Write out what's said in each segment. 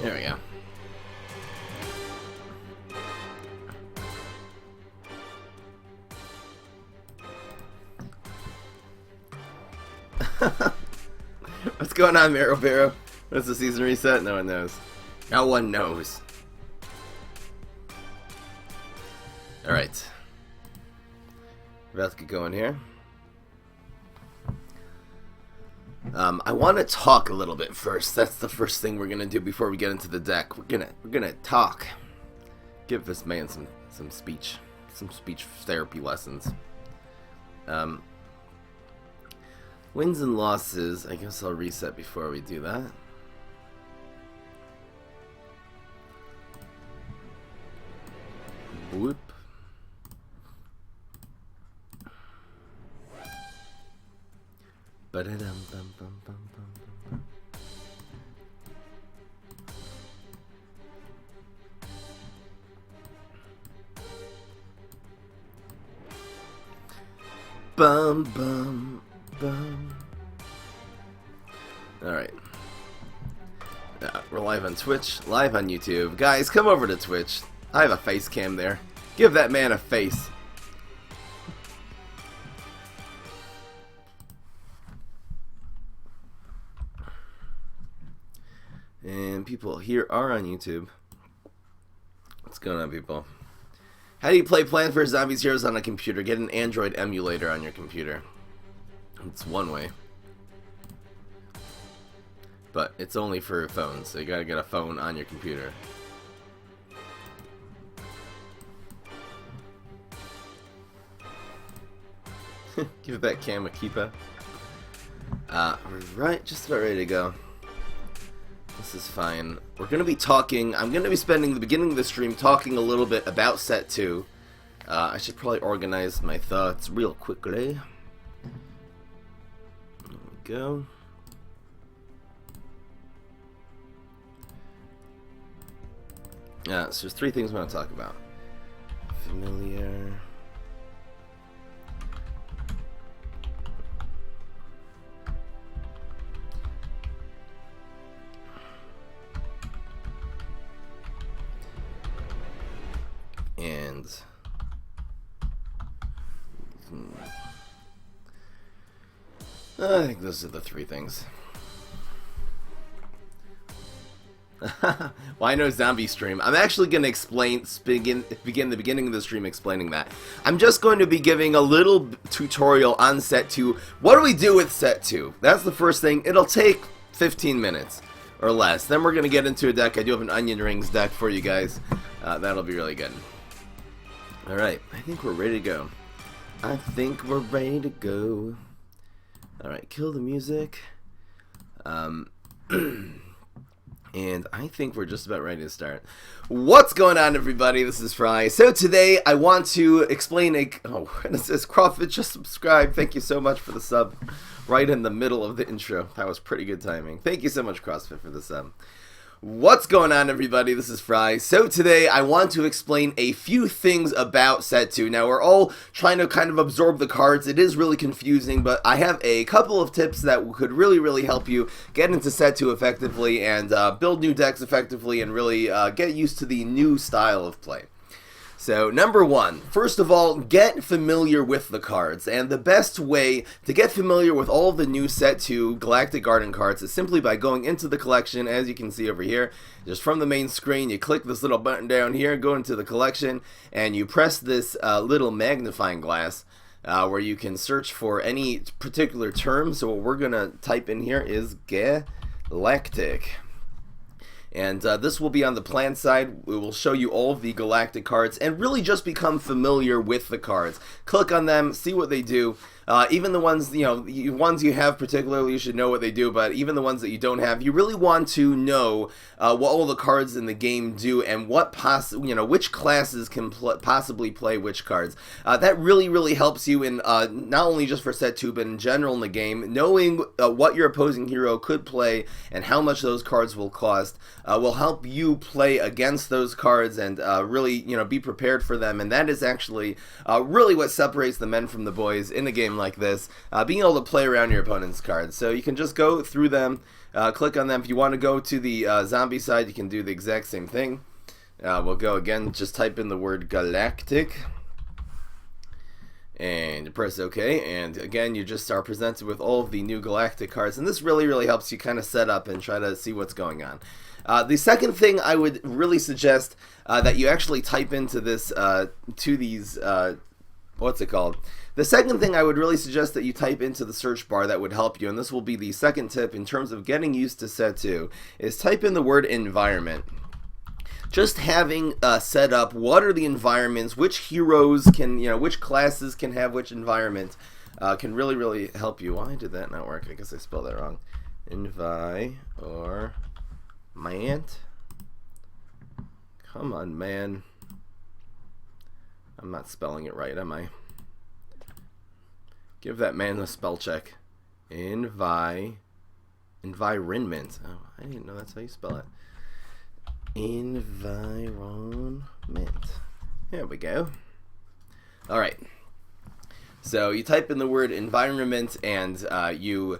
There we go. What's going on, Mero Barrow? What's the season reset? No one knows. No one knows. Alright. We're about to get going here. I want to talk a little bit first. That's the first thing we're gonna do before we get into the deck. We're gonna talk. Give this man some speech therapy lessons. Wins and losses. I guess I'll reset before we do that. Whoop. Ba-da-dum-bum-bum-bum-bum-bum. Bum bum bum. Alright. We're live on Twitch, live on YouTube. Guys, come over to Twitch. I have a face cam there. Give that man a face. And people here are on YouTube. What's going on, people? How do you play Plants vs. Zombies Heroes on a computer? Get an Android emulator on your computer. It's one way. But it's only for phones, so you gotta get a phone on your computer. Give that cam a keeper. Right, just about ready to go. This is fine. We're going to be talking, I'm going to be spending the beginning of the stream talking a little bit about Set 2. I should probably organize my thoughts real quickly. There we go. So there's three things I want to talk about. Familiar. And I think those are the three things. Well, I know zombie stream. I'm actually going to begin the beginning of the stream explaining that. I'm just going to be giving a little tutorial on Set 2. What do we do with Set 2? That's the first thing. It'll take 15 minutes or less. Then we're going to get into a deck. I do have an Onion Rings deck for you guys. That'll be really good. Alright, I think we're ready to go. Alright, kill the music. And I think we're just about ready to start. What's going on, everybody? This is Fry. So today I want to explain oh, what is this? Crawford just subscribed. Thank you so much for the sub. Right in the middle of the intro. That was pretty good timing. Thank you so much, CrossFit, for the sub. What's going on, everybody? This is Fry. So today I want to explain a few things about Set 2. Now, we're all trying to kind of absorb the cards. It is really confusing, but I have a couple of tips that could really help you get into Set 2 effectively and build new decks effectively and really get used to the new style of play. So, number one, first of all, get familiar with the cards, and the best way to get familiar with all the new Set 2 Galactic Garden cards is simply by going into the collection, as you can see over here. Just from the main screen, you click this little button down here, go into the collection, and you press this little magnifying glass where you can search for any particular term. So what we're going to type in here is Galactic. And this will be on the plan side. We will show you all of the Galactic cards and really just become familiar with the cards. Click on them, see what they do. Even the ones, ones you have particularly, you should know what they do, but even the ones that you don't have, you really want to know what all the cards in the game do and what which classes can possibly play which cards. That really helps you in not only just for Set 2, but in general in the game. Knowing what your opposing hero could play and how much those cards will cost will help you play against those cards and really, be prepared for them. And that is actually really what separates the men from the boys in a game like this, being able to play around your opponent's cards. So you can just go through them, click on them. If you want to go to the zombie side, you can do the exact same thing. We'll go again, just type in the word galactic and press OK, and again you just are presented with all of the new galactic cards, and this really helps you kind of set up and try to see what's going on. The second thing I would really suggest that you actually type into this to these what's it called? The second thing I would really suggest that you type into the search bar that would help you, and this will be the second tip in terms of getting used to set 2, is type in the word environment. Just having set up what are the environments, which heroes can, which classes can have which environment, can really help you. Why did that not work? I guess I spelled that wrong. Environment. Come on, man. I'm not spelling it right, am I? Give that man a spell check. Environment. Oh, I didn't know that's how you spell it. Environment. There we go. Alright. So you type in the word environment, and you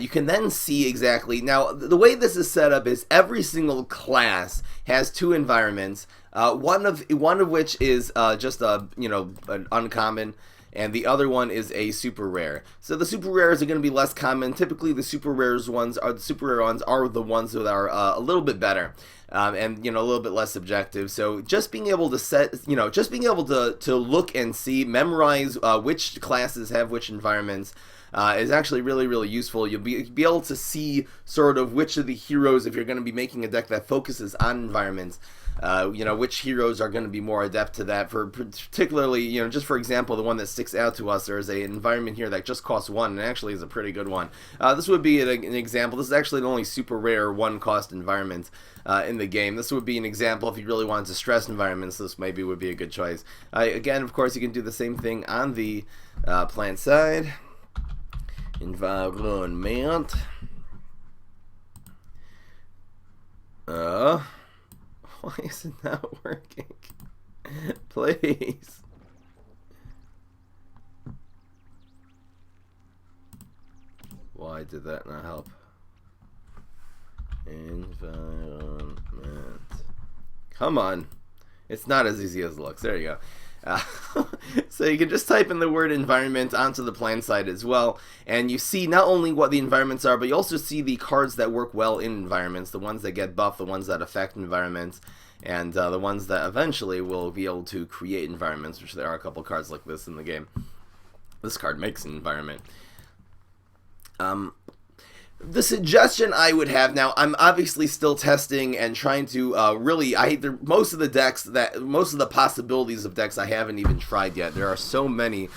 can then see exactly. Now, the way this is set up is every single class has 2 environments. One of which is just an uncommon, and the other one is a super rare. So the super rares are going to be less common. Typically, the super rare ones are the ones that are a little bit better. And a little bit less subjective. So just being able to to look and see, memorize which classes have which environments is actually really useful. You'll be able to see sort of which of the heroes, if you're going to be making a deck that focuses on environments, which heroes are going to be more adept to that. For particularly, just for example, the one that sticks out to us, there's an environment here that just costs 1 and actually is a pretty good one. This would be an example. This is actually the only super rare 1-cost environment in the game. This would be an example if you really wanted to stress environments. This maybe would be a good choice. Again, of course, you can do the same thing on the plant side. Environment. Why is it not working? Please. Why did that not help? Environment. Come on. It's not as easy as it looks. There you go. So you can just type in the word environment onto the plan side as well, and you see not only what the environments are, but you also see the cards that work well in environments, the ones that get buffed, the ones that affect environments, and the ones that eventually will be able to create environments, which there are a couple cards like this in the game. This card makes an environment. The suggestion I would have now, I'm obviously still testing and trying to most of the possibilities of decks I haven't even tried yet. There are so many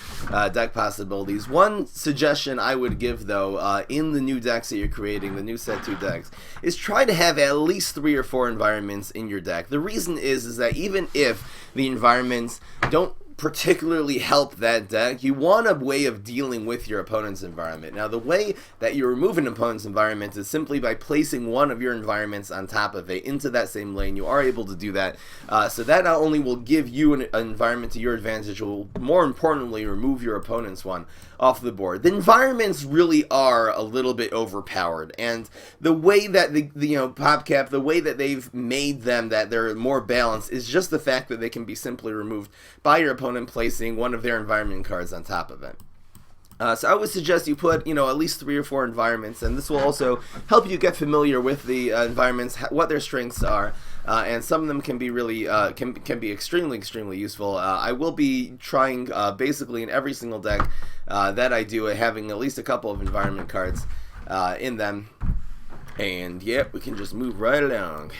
deck possibilities. One suggestion I would give, though, in the new decks that you're creating, the new set 2 decks, is try to have at least 3 or 4 environments in your deck. The reason is that even if the environments don't particularly help that deck, you want a way of dealing with your opponent's environment. Now, the way that you remove an opponent's environment is simply by placing one of your environments on top of it into that same lane. You are able to do that. So that not only will give you an environment to your advantage, will more importantly remove your opponent's one off the board. The environments really are a little bit overpowered, and the way that the PopCap, the way that they've made them that they're more balanced is just the fact that they can be simply removed by your opponent placing one of their environment cards on top of it. So I would suggest you put, at least 3 or 4 environments, and this will also help you get familiar with the environments, what their strengths are, and some of them can be really, can be extremely useful. I will be trying basically in every single deck that I do, having at least a couple of environment cards in them, and yep, we can just move right along.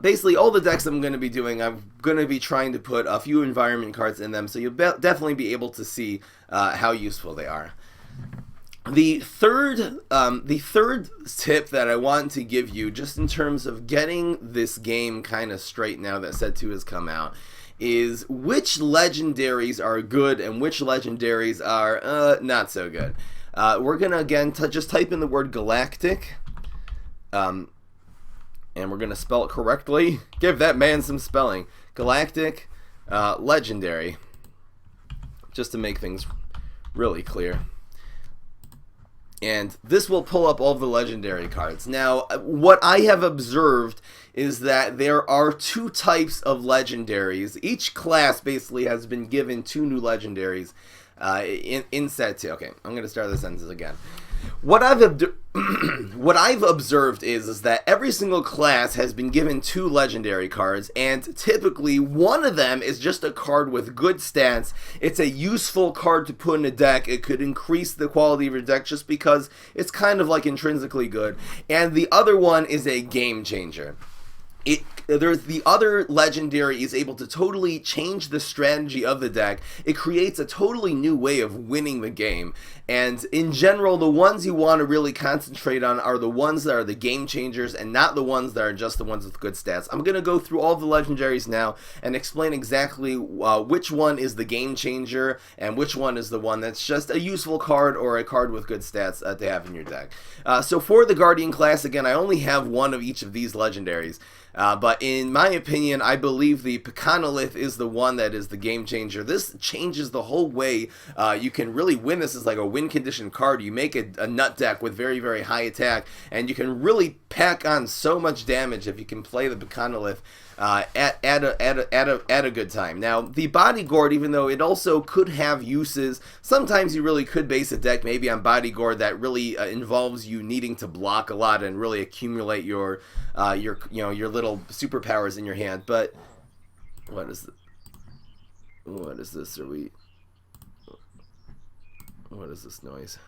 Basically, all the decks I'm going to be doing, I'm going to be trying to put a few environment cards in them, so you'll definitely be able to see how useful they are. The third tip that I want to give you, just in terms of getting this game kind of straight now that Set 2 has come out, is which legendaries are good and which legendaries are not so good. We're going to, again, just type in the word galactic. And we're going to spell it correctly. Give that man some spelling. Galactic, legendary. just to make things really clear. And this will pull up all the legendary cards. Now, what I have observed is that there are 2 types of legendaries. Each class basically has been given 2 new legendaries in set 2. Okay, I'm going to start the sentences again. What I've observed is that every single class has been given 2 legendary cards, and typically one of them is just a card with good stats. It's a useful card to put in a deck. It could increase the quality of your deck just because it's kind of like intrinsically good. And the other one is a game changer. There's the other legendary is able to totally change the strategy of the deck. It creates a totally new way of winning the game. And in general, the ones you want to really concentrate on are the ones that are the game changers and not the ones that are just the ones with good stats. I'm going to go through all the legendaries now and explain exactly which one is the game changer and which one is the one that's just a useful card or a card with good stats to have in your deck. So for the Guardian class, again, I only have one of each of these legendaries. But in my opinion, I believe the Pecanolith is the one that is the game changer. This changes the whole way you can really win. This is like a win condition card. You make a nut deck with very, very high attack, and you can really pack on so much damage if you can play the Pecanolith at a good time. Now, the Bodyguard, even though it also could have uses, sometimes you really could base a deck maybe on Bodyguard that really involves you needing to block a lot and really accumulate your little superpowers in your hand. But what is this? What is this noise?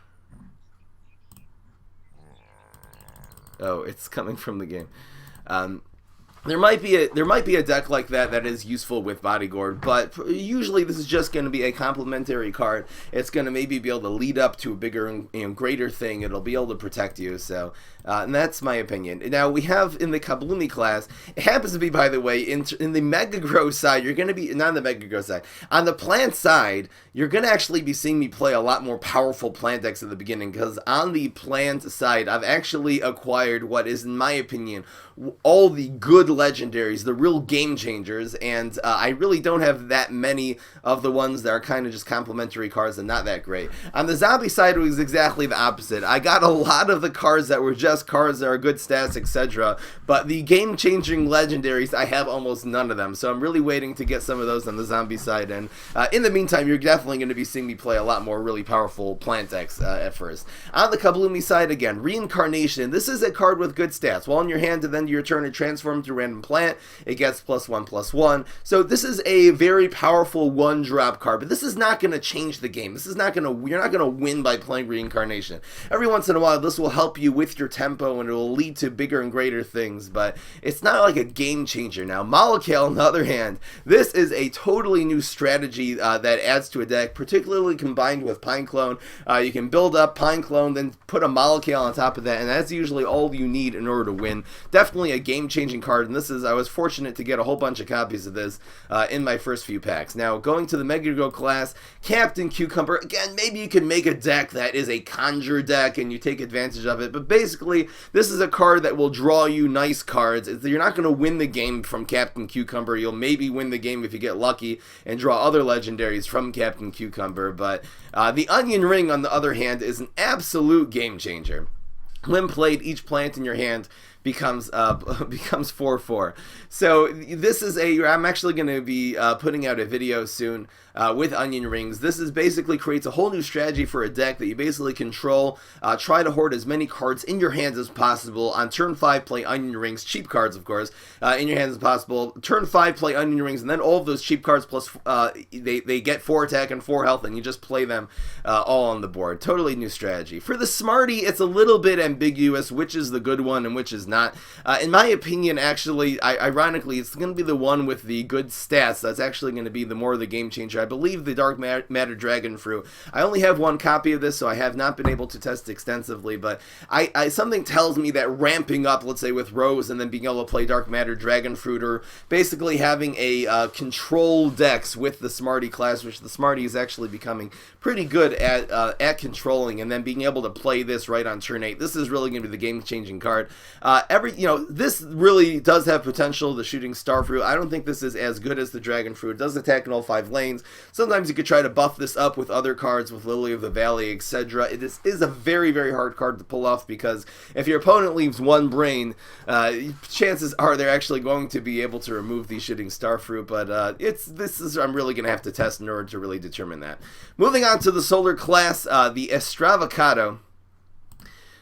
Oh, it's coming from the game. There might be a deck like that is useful with Bodyguard, but usually this is just going to be a complementary card. It's going to maybe be able to lead up to a bigger and greater thing. It'll be able to protect you. So, and that's my opinion. Now we have in the Kabloomy class. It happens to be, by the way, in the Mega Grow side, you're going to be not on the Mega Grow side. On the plant side, you're going to actually be seeing me play a lot more powerful plant decks at the beginning, because on the plant side, I've actually acquired what is, in my opinion, all the good legendaries, the real game changers, and I really don't have that many of the ones that are kind of just complementary cards and not that great. On the zombie side, it was exactly the opposite. I got a lot of the cards that were just cards that are good stats, etc., but the game changing legendaries, I have almost none of them, so I'm really waiting to get some of those on the zombie side. And in the meantime, you're definitely going to be seeing me play a lot more really powerful plant decks at first. On the Kabloomy side, again, Reincarnation. This is a card with good stats. While in your hand, and then your turn to transform to random plant, it gets +1/+1. So this is a very powerful 1-drop card, but this is not going to change the game. This is not going to, you're not going to win by playing Reincarnation. Every once in a while, this will help you with your tempo and it will lead to bigger and greater things, but it's not like a game changer. Now, Molekale, on the other hand, this is a totally new strategy that adds to a deck, particularly combined with Pine Clone. You can build up Pine Clone, then put a Molekale on top of that, and that's usually all you need in order to win. Definitely a game-changing card, and this is, I was fortunate to get a whole bunch of copies of this in my first few packs. Now, going to the Mega Go class, Captain Cucumber, again, maybe you can make a deck that is a conjure deck and you take advantage of it, but basically, this is a card that will draw you nice cards. You're not going to win the game from Captain Cucumber. You'll maybe win the game if you get lucky and draw other legendaries from Captain Cucumber, but the Onion Ring, on the other hand, is an absolute game changer. When played, each plant in your hand becomes 4/4. So this is I'm actually going to be putting out a video soon with Onion Rings. This is basically creates a whole new strategy for a deck that you basically control. Try to hoard as many cards in your hands as possible. On turn 5, play Onion Rings, cheap cards of course, in your hands as possible. Turn 5, play Onion Rings, and then all of those cheap cards plus they get 4 attack and 4 health, and you just play them all on the board. Totally new strategy. For the Smarty, it's a little bit ambiguous which is the good one and which is not. In my opinion, actually, ironically, it's going to be the one with the good stats that's actually going to be the more of the game changer. I believe the Dark Matter Dragon Fruit. I only have one copy of this, so I have not been able to test extensively, but something tells me that ramping up, let's say with Rose, and then being able to play Dark Matter Dragon Fruit, or basically having a control decks with the Smarty class, which the Smarty is actually becoming pretty good at controlling, and then being able to play this right on turn 8. This is really going to be the game-changing card. This really does have potential, the shooting star fruit. I don't think this is as good as the dragon fruit. It does attack in all 5 lanes. Sometimes you could try to buff this up with other cards, with Lily of the Valley, etc. This is a very, very hard card to pull off, because if your opponent leaves 1 brain, chances are they're actually going to be able to remove the shooting star fruit, but I'm really going to have to test in order to really determine that. Moving on to the solar class, the Estravocado.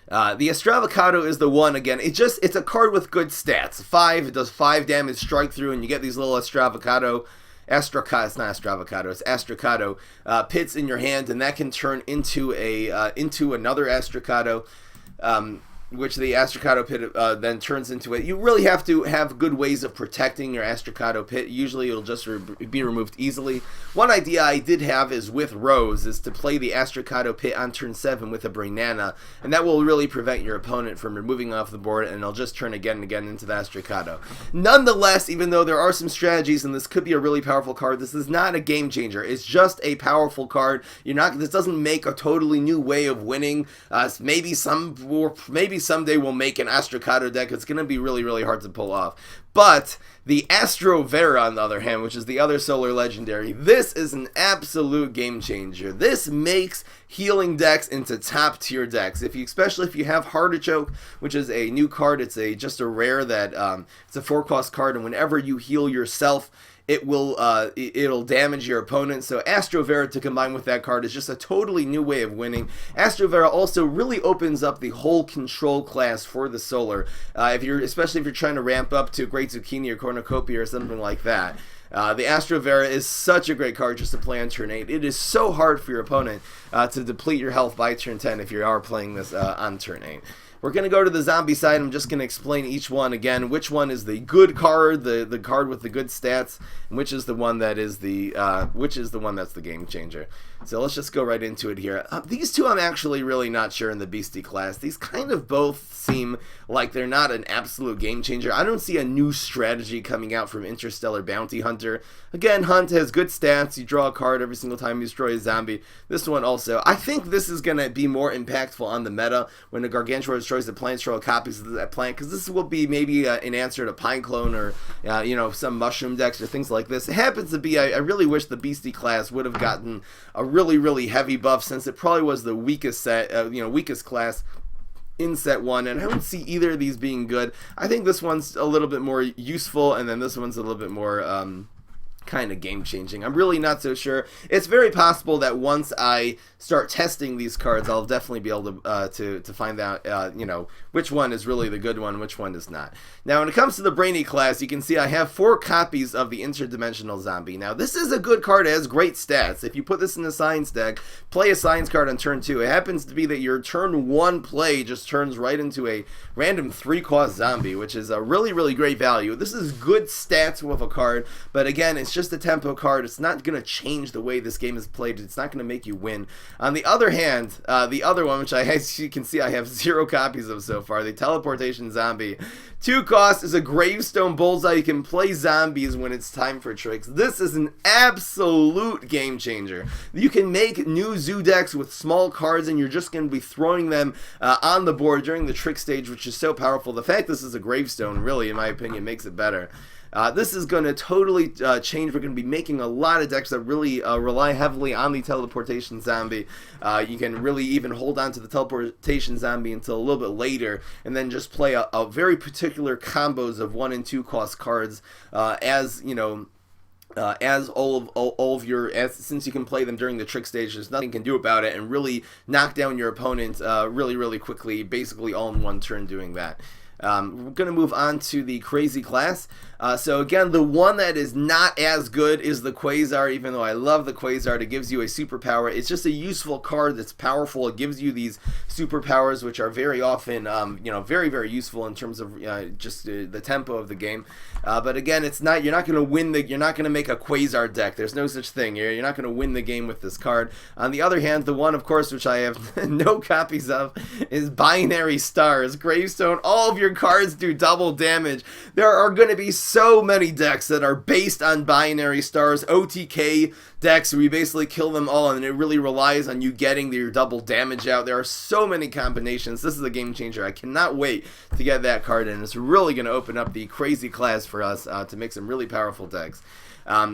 The Estravocado is the one, again, it's a card with good stats. 5, it does 5 damage strike through, and you get these little Estravocado, it's not Estravocado, it's Astracado, pits in your hand, and that can turn into another Astracado, which the Astracado pit then turns into it. You really have to have good ways of protecting your Astracado pit. Usually it'll just be removed easily. One idea I did have is with Rose, is to play the Astracado pit on turn 7 with a Brainana, and that will really prevent your opponent from removing off the board, and it'll just turn again and again into the Astracado. Nonetheless, even though there are some strategies, and this could be a really powerful card, this is not a game changer. It's just a powerful card. This doesn't make a totally new way of winning. Maybe someday we'll make an Astracado deck. It's going to be really, really hard to pull off. But the Astro Vera, on the other hand, which is the other solar legendary, this is an absolute game changer. This makes healing decks into top tier decks. Especially if you have Artichoke, which is a new card, it's just a rare that it's a 4-cost card, and whenever you heal yourself, it'll damage your opponent. So Astro Vera to combine with that card is just a totally new way of winning. Astro Vera also really opens up the whole control class for the solar. Especially if you're trying to ramp up to Great Zucchini or Cornucopia or something like that. The Astro Vera is such a great card just to play on turn 8. It is so hard for your opponent to deplete your health by turn 10 if you are playing this on turn 8. We're going to go to the zombie side. I'm just going to explain each one again. Which one is the good card, the card with the good stats, and which is the one that is that's the game changer. So let's just go right into it here. These two I'm actually really not sure in the Beastie class. These kind of both seem like they're not an absolute game changer. I don't see a new strategy coming out from Interstellar Bounty Hunter. Again, Hunt has good stats. You draw a card every single time you destroy a zombie. This one also. I think this is going to be more impactful on the meta when the Gargantuar destroys the plant, destroy copies of that plant, because this will be maybe an answer to Pineclone or some mushroom decks or things like this. It happens to be, I really wish the Beastie class would have gotten a really, really heavy buff, since it probably was the weakest weakest class in set 1, and I don't see either of these being good. I think this one's a little bit more useful, and then this one's a little bit more kind of game changing. I'm really not so sure. It's very possible that once I start testing these cards, I'll definitely be able to find out which one is really the good one, which one is not. Now when it comes to the Brainy class, you can see I have 4 copies of the Interdimensional Zombie. Now this is a good card. It has great stats. If you put this in a Science deck, play a Science card on turn 2. It happens to be that your turn 1 play just turns right into a random 3-cost zombie, which is a really, really great value. This is good stats with a card, but again, it's just a tempo card. It's not going to change the way this game is played. It's not going to make you win. On the other hand, the other one, which as you can see I have 0 copies of so far, the Teleportation Zombie. 2 cost is a Gravestone Bullseye. You can play zombies when it's time for tricks. This is an absolute game changer. You can make new zoo decks with small cards, and you're just going to be throwing them on the board during the trick stage, which is so powerful. The fact this is a Gravestone, really, in my opinion, makes it better. This is going to totally change. We're going to be making a lot of decks that really rely heavily on the Teleportation Zombie. You can really even hold on to the Teleportation Zombie until a little bit later, and then just play a very particular combos of 1 and 2 cost cards as since you can play them during the trick stage, there's nothing you can do about it, and really knock down your opponent really, really quickly, basically all in one turn doing that. We're going to move on to the Crazy class. So again, the one that is not as good is the Quasar. Even though I love the Quasar, it gives you a superpower. It's just a useful card that's powerful. It gives you these superpowers, which are very often, very, very useful in terms of just the tempo of the game. But again, it's not. You're not going to win You're not going to make a Quasar deck. There's no such thing. You're not going to win the game with this card. On the other hand, the one, of course, which I have no copies of, is Binary Stars. Gravestone. All of your cards do double damage. There are going to be so many decks that are based on Binary Stars. OTK decks where you basically kill them all, and it really relies on you getting your double damage out. There are so many combinations. This is a game changer. I cannot wait to get that card in. It's really going to open up the crazy class for us to make some really powerful decks.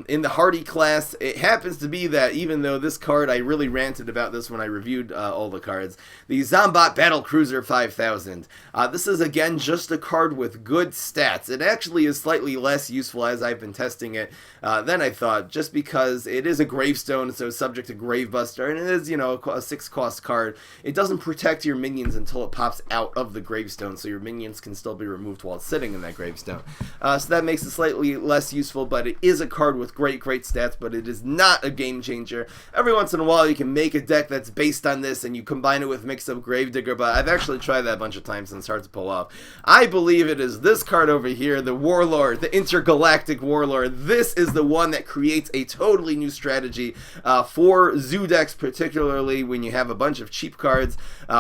In the Hardy class, it happens to be that even though this card, I really ranted about this when I reviewed all the cards, the Zombot Battle Cruiser 5000. This is, again, just a card with good stats. It actually is slightly less useful as I've been testing it than I thought, just because it is a gravestone, so it's subject to Gravebuster, and it is, you know, a 6-cost card. It doesn't protect your minions until it pops out of the gravestone, so your minions can still be removed while it's sitting in that gravestone. So that makes it slightly less useful, but it is a card with great stats, but it is not a game changer. Every once in a while you can make a deck that's based on this and you combine it with mix-up Gravedigger, but I've actually tried that a bunch of times and it's hard to pull off. I believe it is this card over here, the Warlord, the Intergalactic Warlord. This is the one that creates a totally new strategy for zoo decks, particularly when you have a bunch of cheap cards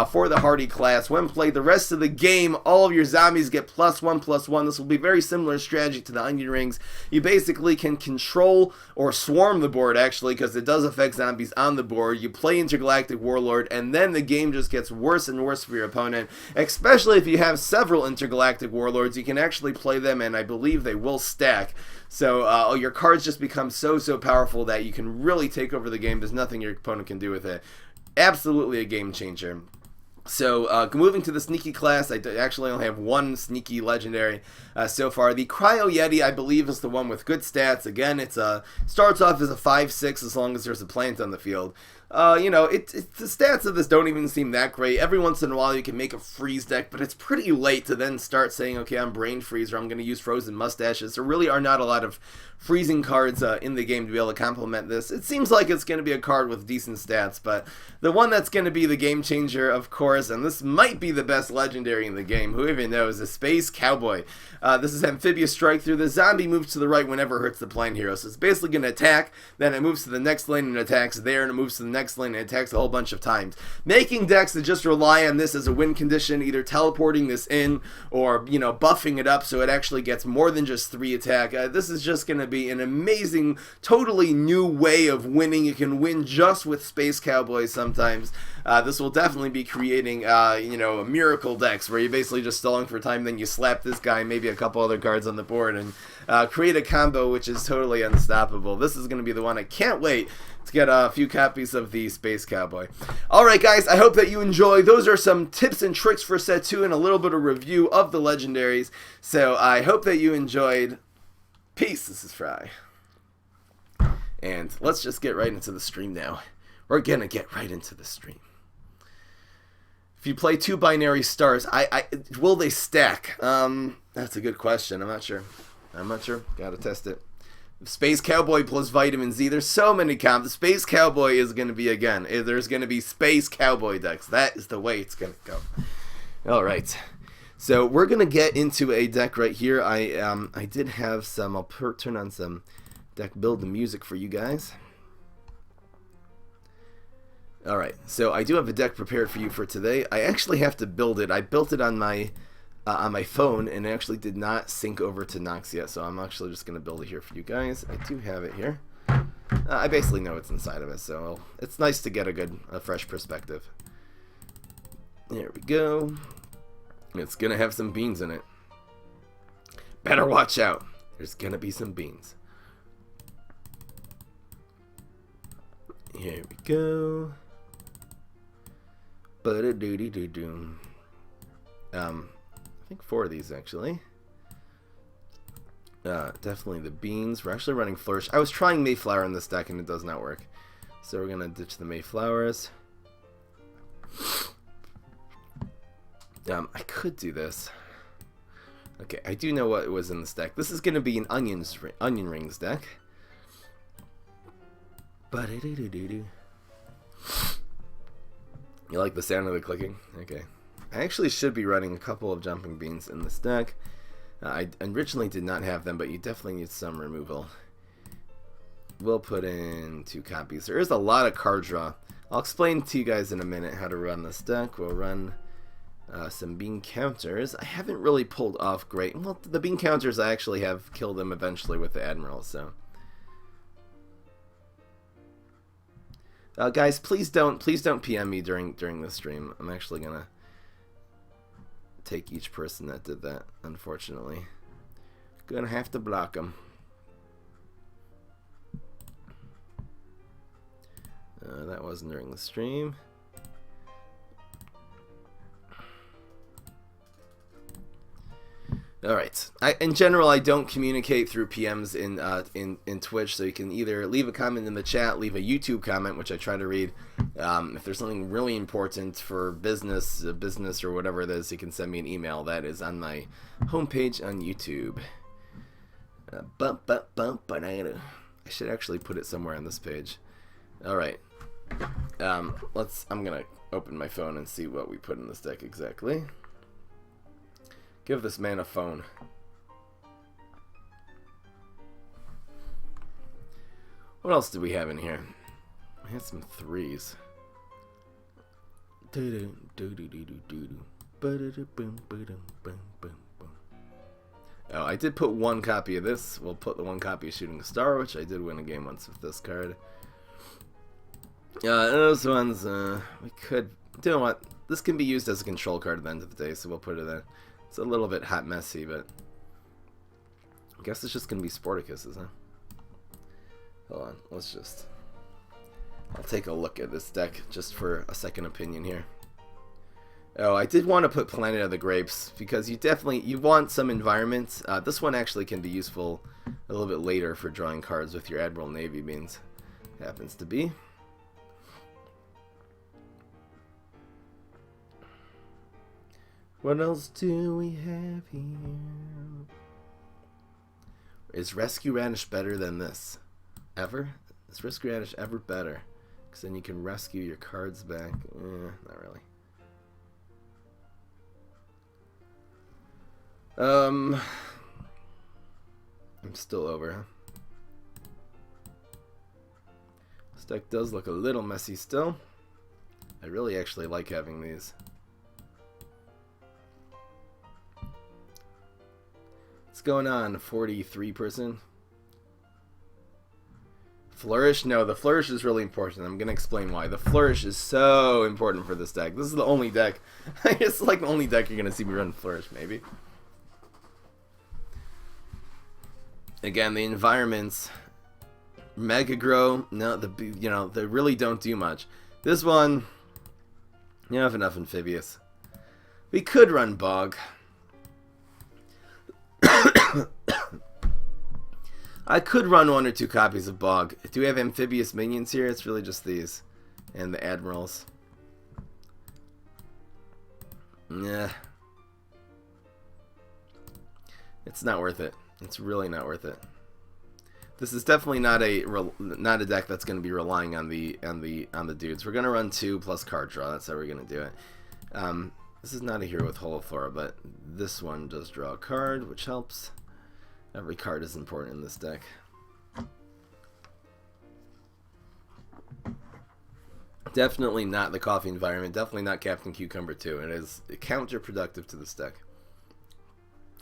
for the Hardy class. When played the rest of the game, all of your zombies get +1/+1. This will be very similar strategy to the Onion Rings. You basically can control or swarm the board, actually, because it does affect zombies on the board. You play Intergalactic Warlord, and then the game just gets worse and worse for your opponent, especially if you have several Intergalactic Warlords. You can actually play them, and I believe they will stack. So your cards just become so powerful that you can really take over the game. There's nothing your opponent can do with it. Absolutely a game changer. So, moving to the sneaky class, I actually only have one sneaky legendary so far. The Cryo Yeti, I believe, is the one with good stats. Again, it's starts off as a 5/6 as long as there's a plant on the field. You know, the stats of this don't even seem that great. Every once in a while you can make a freeze deck, but it's pretty late to then start saying, okay, I'm Brain Freeze, or I'm going to use Frozen Mustaches. There really are not a lot of freezing cards in the game to be able to complement this. It seems like it's going to be a card with decent stats, but the one that's going to be the game changer, of course, and this might be the best legendary in the game, who even knows, is Space Cowboy. This is Amphibious Strike Through. The zombie moves to the right whenever it hurts the playing hero, so it's basically going to attack, then it moves to the next lane and attacks there, and it moves to the next lane and attacks a whole bunch of times. Making decks that just rely on this as a win condition, either teleporting this in or, you know, buffing it up so it actually gets more than just 3 attack. This is just going to be an amazing, totally new way of winning. You can win just with Space Cowboy sometimes. This will definitely be creating, you know, miracle decks where you're basically just stalling for time, then you slap this guy and maybe a couple other cards on the board and create a combo which is totally unstoppable. This is going to be the one. I can't wait to get a few copies of the Space Cowboy. Alright guys, I hope that you enjoy. Those are some tips and tricks for set 2 and a little bit of review of the legendaries. So I hope that you enjoyed. Peace, this is Fry. And let's just get right into the stream now. We're gonna get right into the stream. If you play 2 binary stars, will they stack? That's a good question. I'm not sure. Gotta test it. Space Cowboy plus Vitamin Z. There's so many combos. Space Cowboy is going to be, again, there's going to be Space Cowboy decks. That is the way it's going to go. Alright. So we're going to get into a deck right here. I did have some, I'll turn on some deck build the music for you guys. Alright, so I do have a deck prepared for you for today. I actually have to build it. I built it on my phone, and it actually did not sync over to Nox yet, so I'm actually just going to build it here for you guys. I do have it here. I basically know what's inside of it, so it's nice to get a fresh perspective. There we go. It's going to have some beans in it. Better watch out. There's going to be some beans. Here we go. Ba-da-doo-dee-doo-doo. I think 4 of these actually. Definitely the beans. We're actually running Flourish. I was trying Mayflower in this deck and it does not work. So we're gonna ditch the Mayflowers. I could do this. Okay, I do know what was in this deck. This is gonna be an Onion Rings deck. Ba-da-doo-doo-doo-doo. You like the sound of the clicking? Okay. I actually should be running a couple of Jumping Beans in this deck. I originally did not have them, but you definitely need some removal. We'll put in 2 copies. There is a lot of card draw. I'll explain to you guys in a minute how to run this deck. We'll run some bean counters. I haven't really pulled off great. Well, the bean counters I actually have killed them eventually with the Admiral, so. Guys, please don't PM me during this stream. I'm actually gonna take each person that did that. Unfortunately, gonna have to block them. That wasn't during the stream. All right. In general, I don't communicate through PMs in Twitch, so you can either leave a comment in the chat, leave a YouTube comment, which I try to read. If there's something really important for business or whatever it is, you can send me an email. That is on my homepage on YouTube. I should actually put it somewhere on this page. All right. I'm gonna open my phone and see what we put in this deck exactly. Give this man a phone. What else do we have in here? We had some threes. Oh, I did put one copy of this. We'll put the one copy of Shooting Star, which I did win a game once with this card. Those ones, we could... You know what? This can be used as a control card at the end of the day, so we'll put it there. It's a little bit hot messy, but I guess it's just going to be Sporticuses, huh? Hold on, I'll take a look at this deck just for a second opinion here. Oh, I did want to put Planet of the Grapes because you want some environment. This one actually can be useful a little bit later for drawing cards with your Admiral Navy Beans. Happens to be. What else do we have here? Is Rescue Radish better than this? Ever? Is Rescue Radish ever better? Because then you can rescue your cards back. Not really. I'm still over, huh? This deck does look a little messy still. I really actually like having these. What's going on, 43%? Flourish? No, the Flourish is really important. I'm going to explain why. The Flourish is so important for this deck. This is the only deck. It's like the only deck you're going to see me run Flourish, maybe. Again, the environments. Mega Grow. No, they really don't do much. This one, you have enough Amphibious. We could run Bog. I could run 1 or 2 copies of Bog. Do we have amphibious minions here? It's really just these. And the Admirals. Nah. It's not worth it. It's really not worth it. This is definitely not a deck that's going to be relying on the dudes. We're going to run 2 plus card draw. That's how we're going to do it. This is not a hero with Holoflora, but this one does draw a card, which helps. Every card is important in this deck. Definitely not the coffee environment. Definitely not Captain Cucumber 2. It is counterproductive to this deck.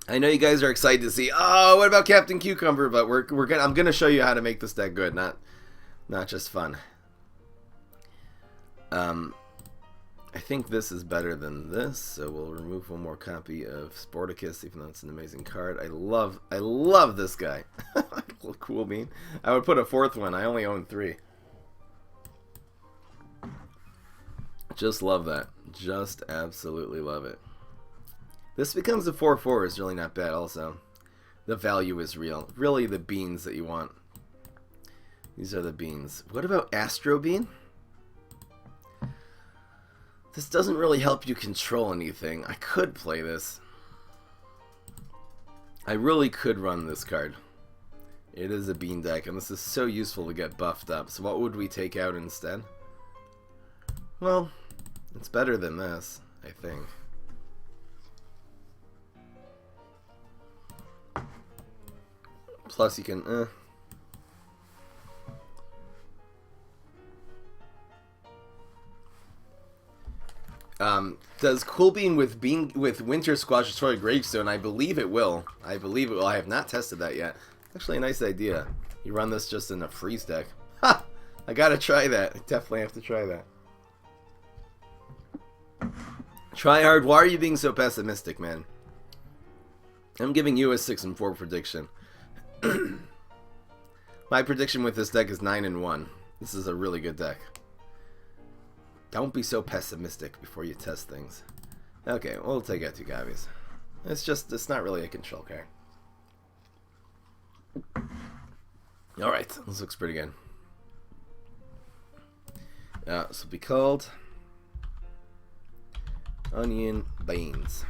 I know you guys are excited to see. Oh, what about Captain Cucumber? But I'm gonna show you how to make this deck good, not just fun. I think this is better than this, so we'll remove 1 more copy of Sporticus, even though it's an amazing card. I love this guy. Cool bean. I would put a 4th one. I only own 3. Just love that. Just absolutely love it. This becomes a 4/4 is really not bad also. The value is real. Really the beans that you want. These are the beans. What about Astro Bean? This doesn't really help you control anything. I could play this. I really could run this card. It is a bean deck, and this is so useful to get buffed up. So what would we take out instead? Well, it's better than this, I think. Plus you can, does Cool Bean with Winter Squash destroy Gravestone? I believe it will. I believe it will. I have not tested that yet. Actually, a nice idea. You run this just in a freeze deck. Ha! I gotta try that. I definitely have to try that. Try hard. Why are you being so pessimistic, man? I'm giving you a 6-4 prediction. My prediction with this deck is 9-1. This is a really good deck. Don't be so pessimistic before you test things. Okay, we'll take out 2 Gavis. It's not really a control card. Alright, this looks pretty good. This will be called Onion Beans.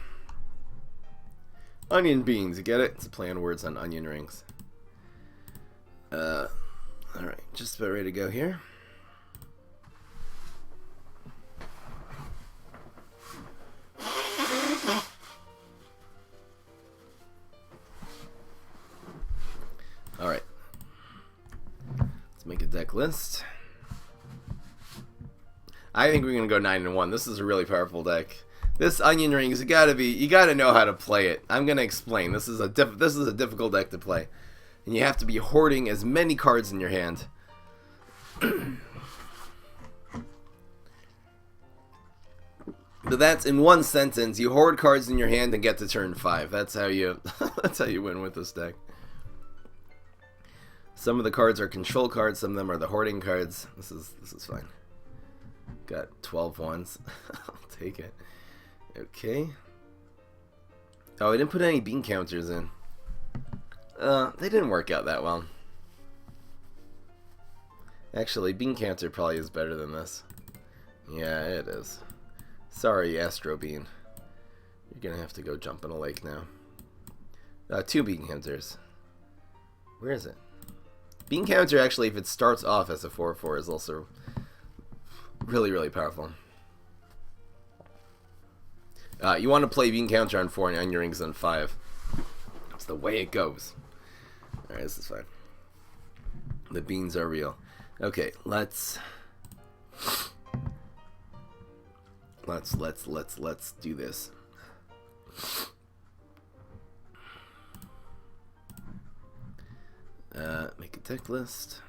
Onion Beans, you get it? It's a play on words on onion rings. Alright, just about ready to go here. Alright. Let's make a deck list. I think we're gonna go 9-1. This is a really powerful deck. This onion rings, you gotta know how to play it. I'm gonna explain. This is a difficult deck to play, and you have to be hoarding as many cards in your hand. But that's in one sentence. You hoard cards in your hand and get to turn 5. That's how you that's how you win with this deck. Some of the cards are control cards, some of them are the hoarding cards. This is fine. Got 12 ones. I'll take it. Okay. Oh, I didn't put any bean counters in. They didn't work out that well. Actually, bean counter probably is better than this. Yeah, it is. Sorry, Astro Bean. You're gonna have to go jump in a lake now. 2 bean counters. Where is it? Bean counter, actually, if it starts off as a 4/4, is also really, really powerful. You want to play bean counter on 4 and onion rings on 5. That's the way it goes. Alright, this is fine. The beans are real. Okay, let's do this. Make a deck list.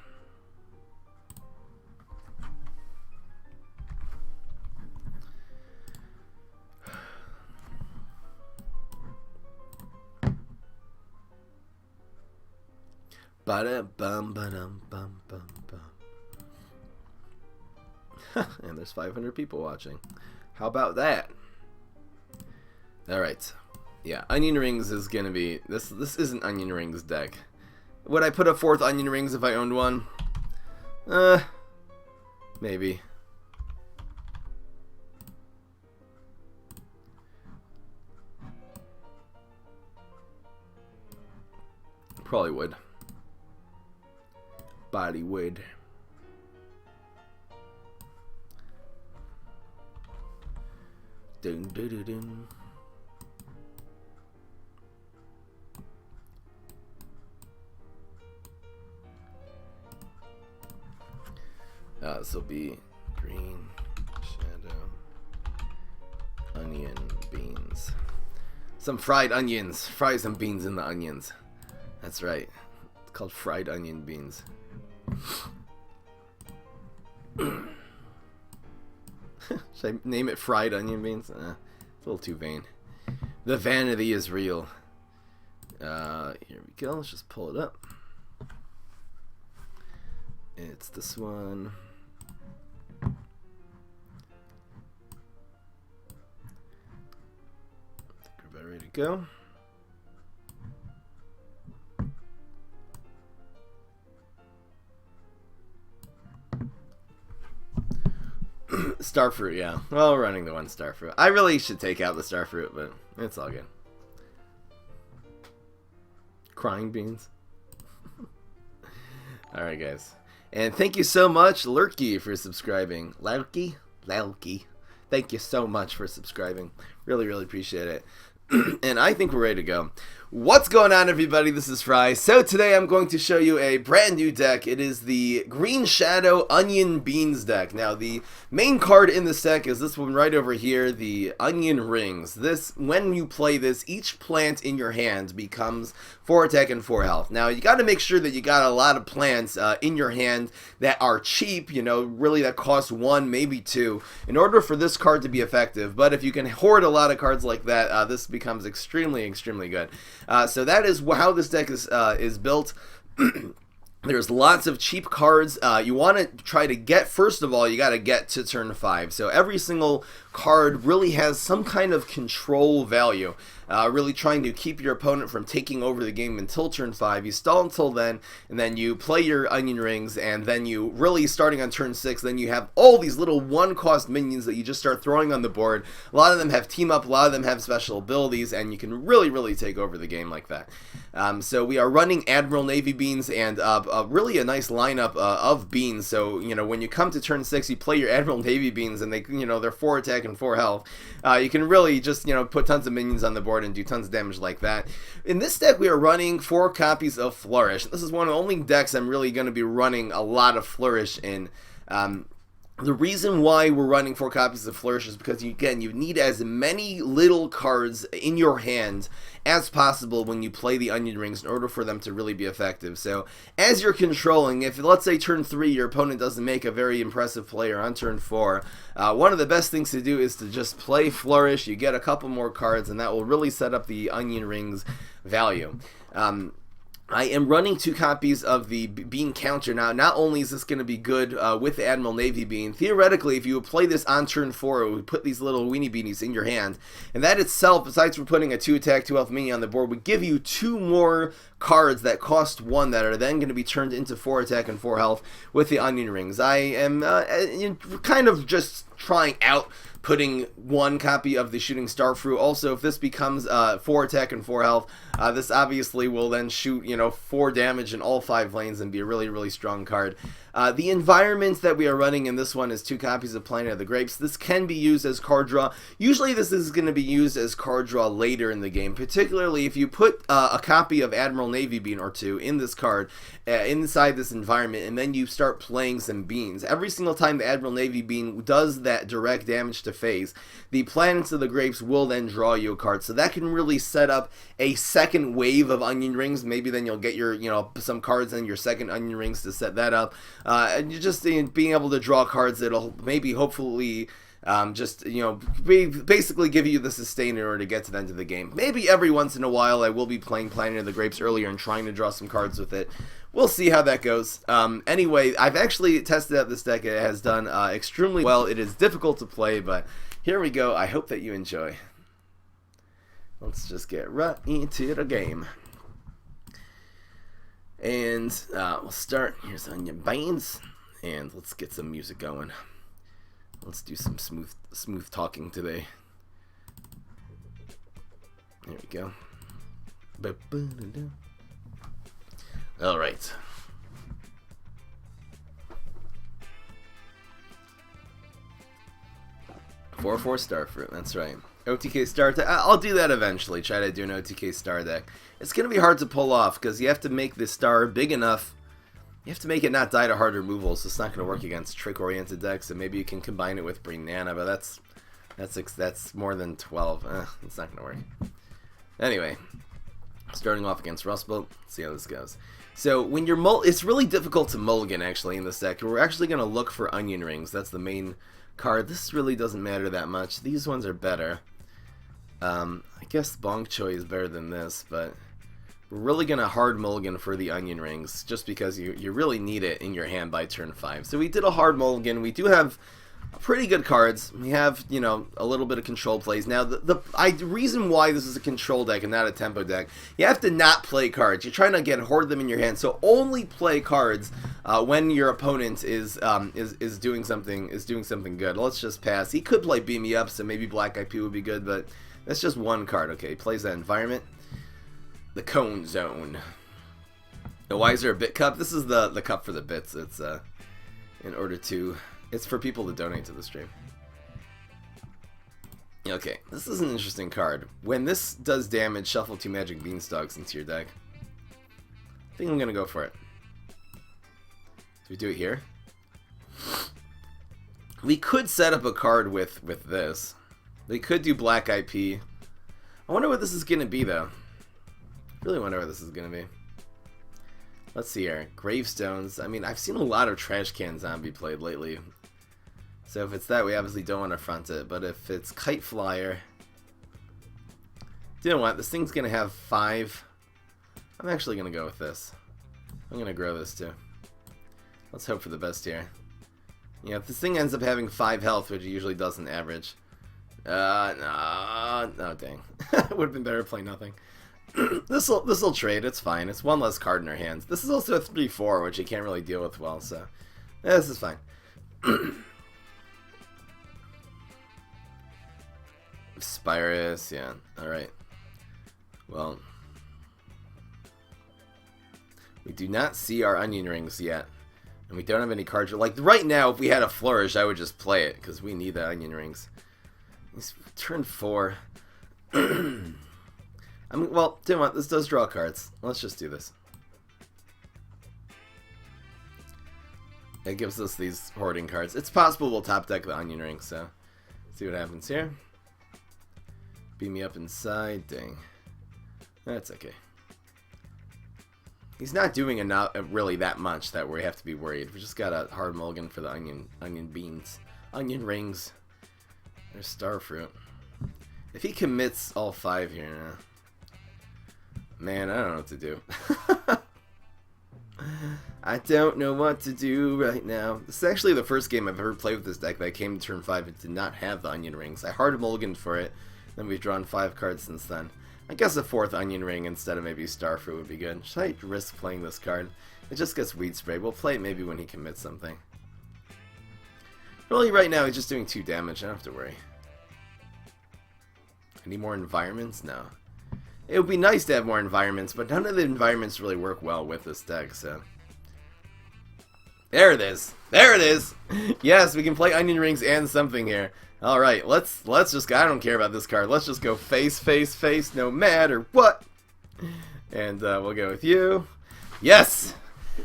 Ba-da-bum, ba-dum, bum, bum, bum. And there's 500 people watching. How about that? Alright. Yeah, onion rings is gonna be... This isn't onion rings deck. Would I put a 4th onion rings if I owned one? Maybe. Probably would. Body would. Dun dun dun dun. This will be green, shadow, onion, beans. Some fried onions. Fry some beans in the onions. That's right. It's called fried onion beans. Should I name it fried onion beans? It's a little too vain. The vanity is real. Here we go. Let's just pull it up. It's this one. I think we're about ready to go. Starfruit, yeah. Well, we're running the one Starfruit. I really should take out the Starfruit, but it's all good. Crying beans. Alright, guys. And thank you so much, Lurky, for subscribing. Lurky? Thank you so much for subscribing. Really, really appreciate it. And I think we're ready to go. What's going on, everybody? This is Fry. So today I'm going to show you a brand new deck. It is the Green Shadow Onion Beans deck. Now, the main card in this deck is this one right over here, the Onion Rings. When you play this, each plant in your hand becomes 4 attack and 4 health. Now, you got to make sure that you got a lot of plants in your hand that are cheap, really that cost 1, maybe 2, in order for this card to be effective. But if you can hoard a lot of cards like that, this becomes extremely, extremely good. So that is how this deck is built. There's lots of cheap cards. You want to try to get, first of all, you got to get to turn 5. So every single card really has some kind of control value. Really trying to keep your opponent from taking over the game until turn 5. You stall until then, and then you play your Onion Rings, and then you really, starting on turn 6, then you have all these little 1-cost minions that you just start throwing on the board. A lot of them have team up, a lot of them have special abilities, and you can really, really take over the game like that. So we are running Admiral Navy Beans and really a nice lineup of beans. So, when you come to turn 6, you play your Admiral Navy Beans, and they, they're 4 attack and 4 health. You can really just, put tons of minions on the board and do tons of damage like that. In this deck, we are running 4 copies of Flourish. This is one of the only decks I'm really going to be running a lot of Flourish in. The reason why we're running 4 copies of Flourish is because, you need as many little cards in your hand as possible when you play the Onion Rings in order for them to really be effective. So, as you're controlling, if, let's say, turn 3, your opponent doesn't make a very impressive play, or on turn 4, one of the best things to do is to just play Flourish. You get a couple more cards, and that will really set up the Onion Rings value. I am running 2 copies of the Bean Counter. Now, not only is this going to be good with the Admiral Navy Bean, theoretically, if you would play this on turn 4, it would put these little weenie beanies in your hand. And that itself, besides for putting a 2 attack, 2 health minion on the board, would give you 2 more cards that cost 1 that are then going to be turned into 4 attack and 4 health with the Onion Rings. I am kind of just trying out putting 1 copy of the Shooting Star Fruit. Also, if this becomes 4 attack and 4 health, this obviously will then shoot 4 damage in all 5 lanes and be a really, really strong card. The environment that we are running in this one is 2 copies of Planet of the Grapes. This can be used as card draw. Usually this is going to be used as card draw later in the game, particularly if you put a copy of Admiral Navy Bean or 2 in this card, inside this environment, and then you start playing some beans. Every single time the Admiral Navy Bean does that direct damage to face, the Planets of the Grapes will then draw you a card. So that can really set up a second wave of Onion Rings. Maybe then you'll get your, some cards in your second Onion Rings to set that up. And you're just being able to draw cards that'll maybe, hopefully, basically give you the sustain in order to get to the end of the game. Maybe every once in a while I will be playing Planet of the Grapes earlier and trying to draw some cards with it. We'll see how that goes. Anyway, I've actually tested out this deck. It has done extremely well. It is difficult to play, but here we go. I hope that you enjoy. Let's just get right into the game. And we'll start. Here's Onion Beans. And let's get some music going. Let's do some smooth talking today. There we go. All right. Four Starfruit. That's right. OTK Star deck. I'll do that eventually. Try to do an OTK Star deck. It's gonna be hard to pull off because you have to make this star big enough. You have to make it not die to hard removal, so it's not going to work against trick-oriented decks, and maybe you can combine it with Banana, but that's more than 12. It's not going to work. Anyway, starting off against Rust Bolt, see how this goes. So when you're it's really difficult to mulligan, actually, in this deck. We're actually going to look for Onion Rings. That's the main card. This really doesn't matter that much. These ones are better. I guess Bonk Choi is better than this, but we're really going to hard mulligan for the Onion Rings, just because you really need it in your hand by turn 5. So we did a hard mulligan. We do have pretty good cards. We have, a little bit of control plays. Now, the reason why this is a control deck and not a tempo deck, you have to not play cards. You're trying to hoard them in your hand. So only play cards when your opponent is doing something good. Let's just pass. He could play Beam Me Up, so maybe Black IP would be good, but that's just one card. Okay, he plays that environment. The Cone Zone. Now, why is there a bit cup? This is the cup for the bits. It's in order to... It's for people to donate to the stream. Okay, this is an interesting card. When this does damage, shuffle 2 Magic Beanstalks into your deck. I think I'm gonna go for it. Do we do it here? We could set up a card with this. We could do Black IP. I wonder what this is gonna be though. Really wonder what this is gonna be. Let's see here. Gravestones. I mean, I've seen a lot of Trash Can Zombie played lately. So if it's that, we obviously don't want to front it. But if it's Kite Flyer, you know what? This thing's gonna have 5. I'm actually gonna go with this. I'm gonna grow this too. Let's hope for the best here. Yeah, if this thing ends up having 5 health, which it usually doesn't average. No, dang. It would have been better to play nothing. This'll trade. It's fine. It's one less card in our hands. This is also a 3/4, which you can't really deal with well. So, yeah, this is fine. Spirus, yeah. All right. Well, we do not see our onion rings yet. And we don't have any cards. Like, right now, if we had a flourish, I would just play it. Because we need the onion rings. He's turn 4. I mean, well, do you know what? This does draw cards. Let's just do this. It gives us these hoarding cards. It's possible we'll top deck the onion rings, so see what happens here. Beam me up inside. Dang. That's okay. He's not doing enough, really that much that we have to be worried. We just got a hard mulligan for the onion beans. Onion rings. There's Starfruit. If he commits all 5 here, man, I don't know what to do. I don't know what to do right now. This is actually the first game I've ever played with this deck that I came to turn 5 and did not have the onion rings. I hard mulliganed for it, then we've drawn 5 cards since then. I guess a 4th onion ring instead of maybe Starfruit would be good. Should I risk playing this card? It just gets Weed Spray. We'll play it maybe when he commits something. Really, right now he's just doing 2 damage. I don't have to worry. Any more environments? No. It would be nice to have more environments, but none of the environments really work well with this deck, so. There it is. There it is. Yes, we can play onion rings and something here. All right, let's just. I don't care about this card. Let's just go face, face, face, no matter what. And we'll go with you. Yes,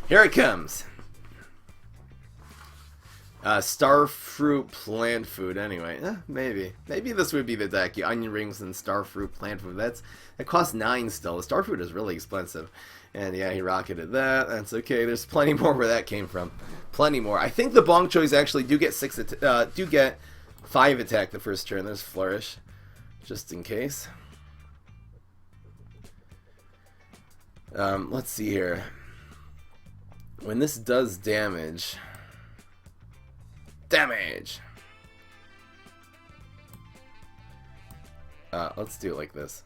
here it comes. Starfruit plant food. Anyway, maybe this would be the deck. Onion rings and Starfruit plant food. That costs 9 still. The Starfruit is really expensive. And yeah, he rocketed that. That's okay. There's plenty more where that came from. Plenty more. I think the Bonk Choys actually do get 5 attack the first turn. There's Flourish, just in case. Let's see here. When this does damage. Let's do it like this.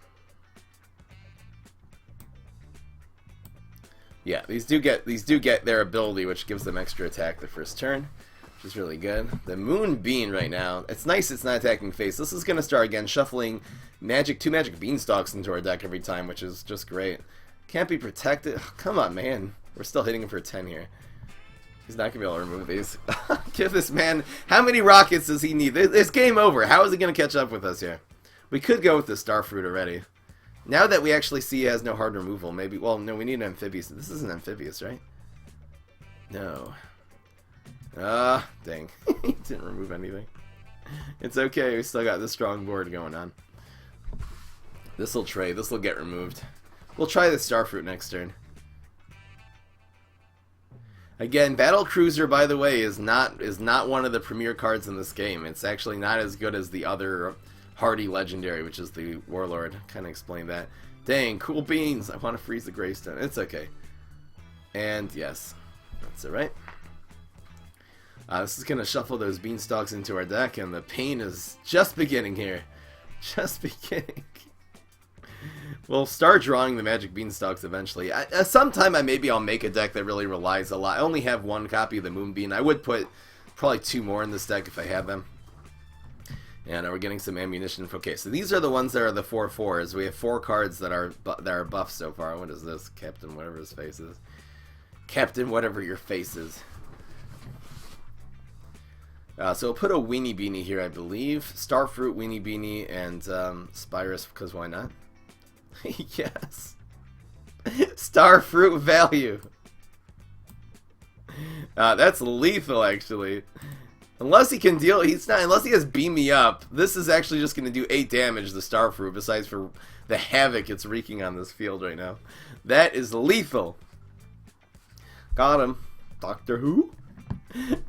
Yeah, these do get their ability, which gives them extra attack the first turn, which is really good. The Moonbeam right now, it's nice it's not attacking face. This is gonna start again shuffling 2 magic beanstalks into our deck every time, which is just great. Can't be protected. Oh, come on, man. We're still hitting him for 10 here. He's not gonna be able to remove these. Give this man, how many rockets does he need? It's game over. How is he gonna catch up with us here? We could go with the Starfruit already. Now that we actually see he has no hard removal, maybe. Well, no, we need an amphibious. This isn't amphibious, right? No. Dang. He didn't remove anything. It's okay. We still got this strong board going on. This'll trade. This'll get removed. We'll try the Starfruit next turn. Again, Battle Cruiser, by the way, is not one of the premier cards in this game. It's actually not as good as the other Hardy Legendary, which is the Warlord. Kind of explain that. Dang, cool beans. I want to freeze the Greystone. It's okay. And yes, that's alright. This is going to shuffle those beanstalks into our deck, and the pain is just beginning here. Just beginning. We'll start drawing the magic beanstalks eventually. Sometime maybe I'll make a deck that really relies a lot. I only have 1 copy of the Moonbeam. I would put probably 2 more in this deck if I had them. And we're getting some ammunition. Okay, so these are the ones that are the 4/4s. We have 4 cards that are buffed so far. What is this? Captain whatever his face is. Captain whatever your face is. So we'll put a Weenie Beanie here, I believe. Starfruit, Weenie Beanie, and Spirus, because why not? Yes. Starfruit value. That's lethal, actually. Unless he can deal, unless he has Beam Me Up, this is actually just going to do 8 damage, the Starfruit, besides for the havoc it's wreaking on this field right now. That is lethal. Got him. Doctor Who?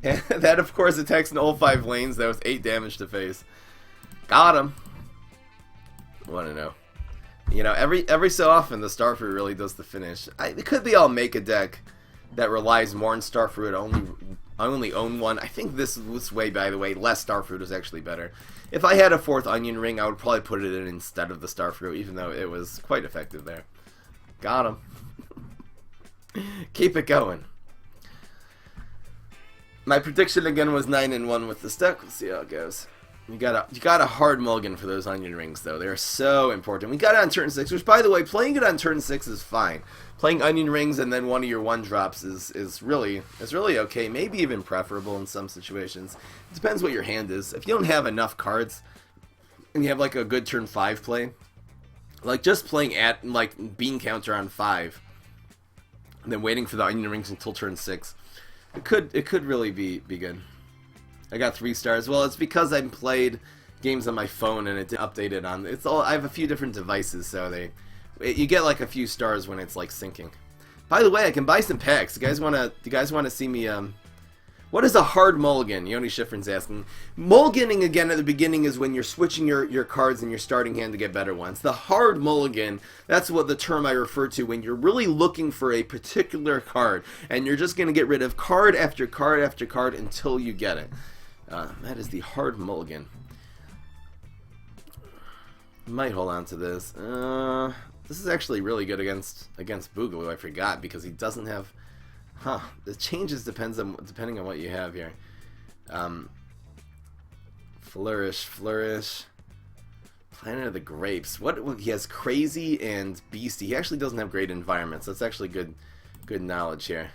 And that, of course, attacks in all 5 lanes. That was 8 damage to face. Got him. Want to know. You know, every so often, the Starfruit really does the finish. It could be I'll make a deck that relies more on Starfruit. I only own one. I think this way, by the way, less Starfruit is actually better. If I had a 4th Onion Ring, I would probably put it in instead of the Starfruit, even though it was quite effective there. Got him. Keep it going. My prediction again was 9-1 with this deck. We'll see how it goes. You got a hard mulligan for those Onion Rings, though. They're so important. We got it on turn 6, which, by the way, playing it on turn 6 is fine. Playing Onion Rings and then one of your 1-drops is really okay. Maybe even preferable in some situations. It depends what your hand is. If you don't have enough cards and you have like a good turn 5 play, like just playing at like Bean Counter on 5 and then waiting for the Onion Rings until turn 6, it could really be good. I got 3 stars. Well, it's because I played games on my phone and it updated on. I have a few different devices, so you get like a few stars when it's like syncing. By the way, I can buy some packs. Do you guys wanna see me? What is a hard mulligan? Yoni Schifrin's asking. Mulliganing again at the beginning is when you're switching your cards in your starting hand to get better ones. The hard mulligan, that's what the term I refer to when you're really looking for a particular card and you're just gonna get rid of card after card after card until you get it. That is the hard mulligan. Might hold on to this. This is actually really good against Boogaloo. I forgot because he doesn't have. The changes depending on what you have here. Flourish. Planet of the Grapes. What he has Crazy and Beastie. He actually doesn't have great environments. That's actually good knowledge here.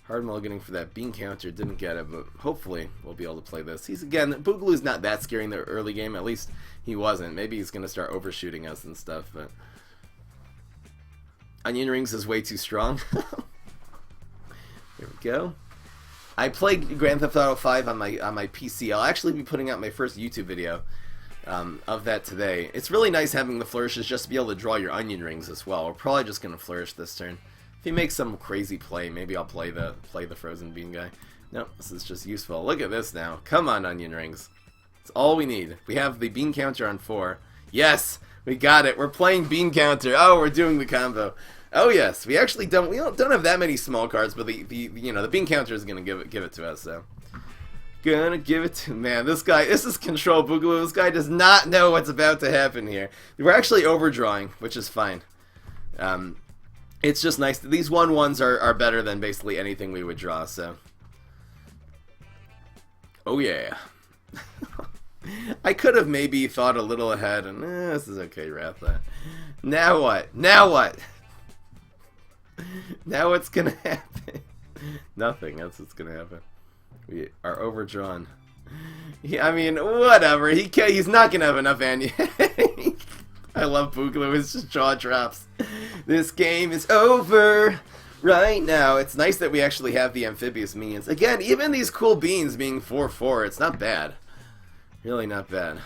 Hard mulliganing for that Bean Counter, didn't get it, but hopefully we'll be able to play this. Boogaloo's not that scary in the early game, at least he wasn't. Maybe he's going to start overshooting us and stuff, but Onion Rings is way too strong. Here we go. I played Grand Theft Auto 5 on my PC. I'll actually be putting out my first YouTube video of that today. It's really nice having the flourishes just to be able to draw your Onion Rings as well. We're probably just going to flourish this turn. If he makes some crazy play, maybe I'll play the Frozen Bean guy. No, this is just useful. Look at this now. Come on, Onion Rings. It's all we need. We have the Bean Counter on 4. Yes, we got it. We're playing Bean Counter. Oh, we're doing the combo. Oh yes, we actually don't have that many small cards, but the Bean Counter is gonna give it to us. So gonna give it to this guy. This is Control Boogaloo. This guy does not know what's about to happen here. We're actually overdrawing, which is fine. It's just nice. These 1/1s are better than basically anything we would draw, so. Oh yeah. I could have maybe thought a little ahead, and this is okay, Ratha. Now what? Now what? Now what's gonna happen? Nothing. That's what's gonna happen. We are overdrawn. I mean, whatever. He's not gonna have enough I love Boogaloo. It's just jaw drops. This game is over right now. It's nice that we actually have the amphibious minions. Again, even these cool beans being 4/4, it's not bad. Really not bad.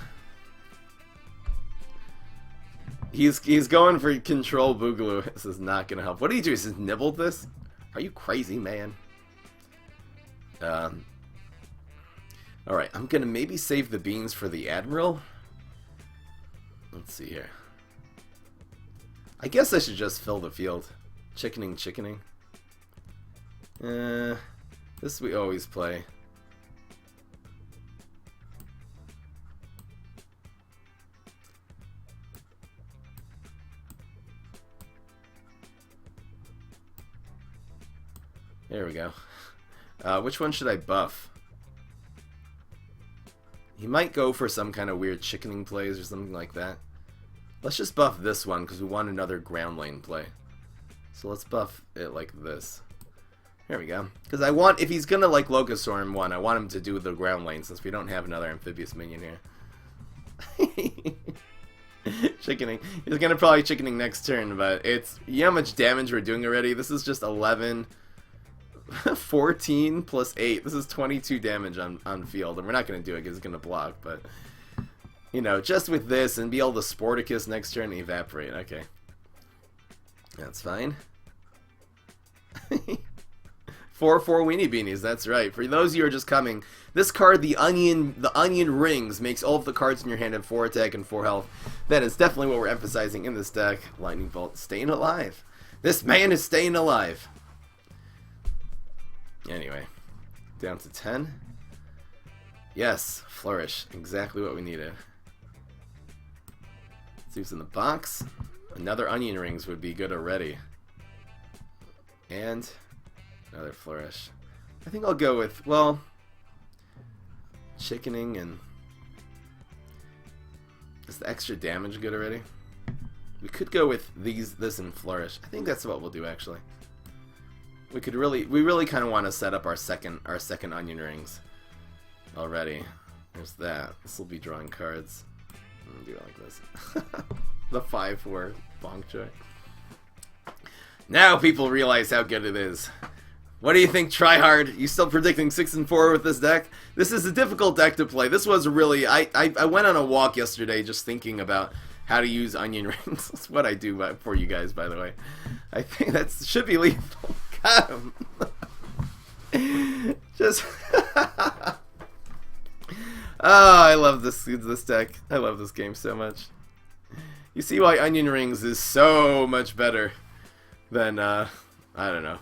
He's going for Control Boogaloo. This is not going to help. What do you do? He says nibbled this? Are you crazy, man? Alright, I'm going to maybe save the beans for the Admiral. Let's see here. I guess I should just fill the field. Chickening. This we always play. There we go. Which one should I buff? He might go for some kind of weird chickening plays or something like that. Let's just buff this one because we want another ground lane play. So let's buff it like this. There we go. Because I want, if he's gonna like Locustorm 1, I want him to do the ground lane since we don't have another amphibious minion here. Chickening. He's gonna probably chickening next turn, but it's, you know how much damage we're doing already? This is just 11, 14 plus 8. This is 22 damage on field, and we're not gonna do it because it's gonna block, but you know, just with this and be able to Sporticus next turn and evaporate. Okay. That's fine. 4 Weenie Beanies, that's right. For those of you who are just coming, this card, the onion rings, makes all of the cards in your hand have 4 attack and 4 health. That is definitely what we're emphasizing in this deck. Lightning Bolt, staying alive. This man is staying alive. Anyway, down to 10. Yes, Flourish, exactly what we needed. See what's in the box. Another onion rings would be good already. And another Flourish. I think I'll go with, well, chickening. And is the extra damage good already? We could go with this and Flourish. I think that's what we'll do actually. We really kind of want to set up our second onion rings already. There's that. This will be drawing cards. I'm gonna do it like this. The 5/4 Bonk Joy. Now people realize how good it is. What do you think, Tryhard? You still predicting 6 and 4 with this deck? This is a difficult deck to play. This was really, I went on a walk yesterday just thinking about how to use onion rings. That's what I do for you guys, by the way. I think that should be lethal. Got him. Just oh, I love this deck. I love this game so much. You see why onion rings is so much better than I don't know,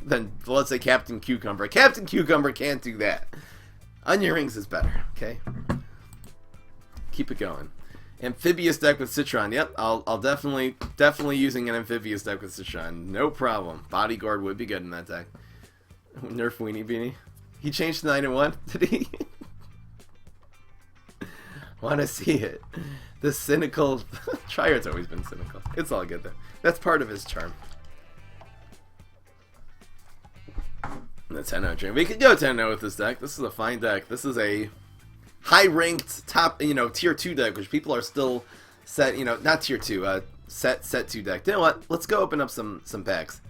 than, let's say, Captain Cucumber. Captain Cucumber can't do that. Onion rings is better. Okay, keep it going. Amphibious deck with Citron. Yep, I'll definitely using an amphibious deck with Citron. No problem. Bodyguard would be good in that deck. Nerf Weenie Beanie. He changed to 9 and 1. Did he? Want to see it? The cynical. Tryhard's always been cynical. It's all good though. That's part of his charm. The 10-0 train. We could go 10-0 with this deck. This is a fine deck. This is a high-ranked top, tier 2 deck, which people are still set, not tier 2, set 2 deck. You know what? Let's go open up some packs.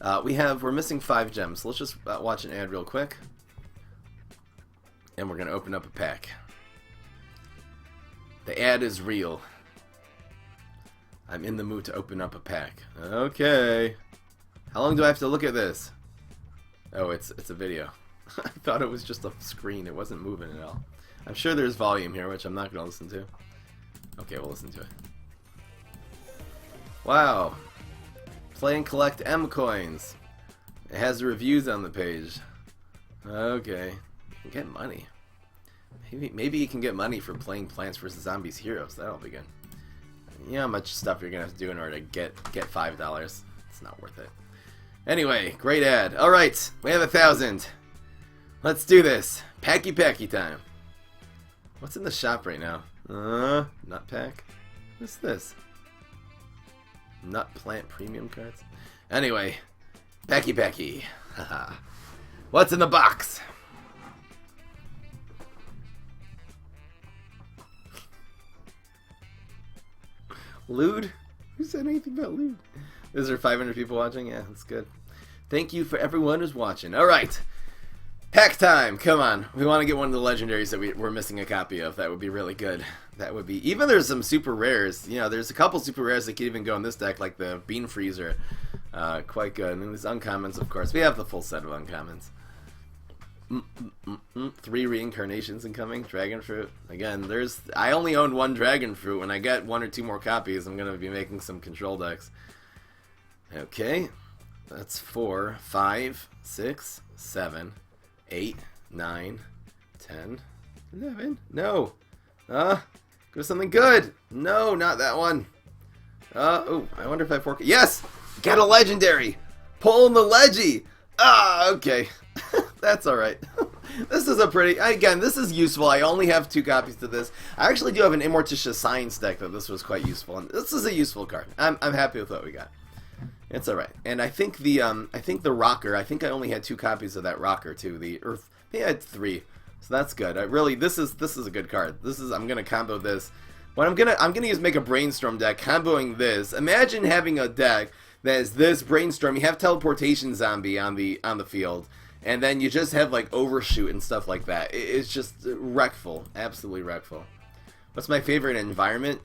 We're missing 5 gems. Let's just watch an ad real quick. And we're going to open up a pack. The ad is real. I'm in the mood to open up a pack. Okay. How long do I have to look at this? Oh, it's a video. I thought it was just a screen. It wasn't moving at all. I'm sure there's volume here, which I'm not going to listen to. Okay, we'll listen to it. Wow. Play and collect M coins. It has the reviews on the page. Okay. You can get money. Maybe you can get money for playing Plants vs. Zombies Heroes. That'll be good. You know how much stuff you're going to have to do in order to get $5. It's not worth it. Anyway, great ad. Alright, we have 1,000. Let's do this. Packy time. What's in the shop right now? Nut pack? What's this? Nut plant premium cards? Anyway, Packy. Haha. What's in the box? Lewd? Who said anything about lewd? Is there 500 people watching? Yeah, that's good. Thank you for everyone who's watching. Alright. Pack time! Come on. We want to get one of the legendaries that we're missing a copy of. That would be really good. That would be... Even there's some super rares. There's a couple super rares that can even go in this deck, like the Bean Freezer. Quite good. And then there's uncommons, of course. We have the full set of uncommons. 3 reincarnations incoming. Dragon Fruit. Again, I only own 1 Dragon Fruit. When I get 1 or 2 more copies, I'm going to be making some control decks. Okay. That's 4, 5, 6, 7, 8, 9, 10, 11. No. Go something good. No, not that one. Oh, I wonder if I have 4. Yes! Got a legendary. Pulling the leggy. Okay. That's alright. This is a pretty... Again, this is useful. I only have 2 copies to this. I actually do have an Immortitious Science deck that this was quite useful. And this is a useful card. I'm happy with what we got. It's all right. And I think the rocker. I think I only had 2 copies of that rocker too. The Earth. Maybe I had 3. So that's good. I really this is a good card. I'm gonna combo this. What I'm gonna use make a brainstorm deck comboing this. Imagine having a deck that is this brainstorm. You have teleportation zombie on the field, and then you just have like overshoot and stuff like that. It's just wreckful, absolutely wreckful. What's my favorite environment?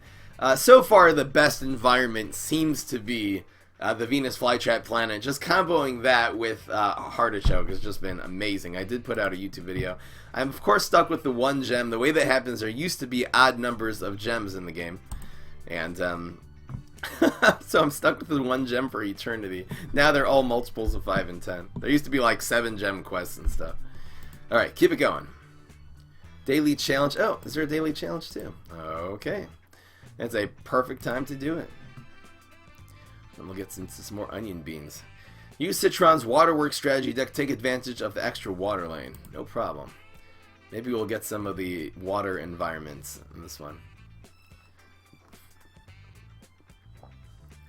So far, the best environment seems to be the Venus Flytrap planet. Just comboing that with Artichoke has just been amazing. I did put out a YouTube video. I'm of course stuck with the 1 gem. The way that happens, there used to be odd numbers of gems in the game, and so I'm stuck with the 1 gem for eternity. Now they're all multiples of 5 and 10. There used to be like 7 gem quests and stuff. All right, keep it going. Daily challenge. Oh, is there a daily challenge too? Okay, that's a perfect time to do it. And we'll get into some more onion beans. Use Citron's Waterworks strategy deck to take advantage of the extra water lane. No problem. Maybe we'll get some of the water environments in this one.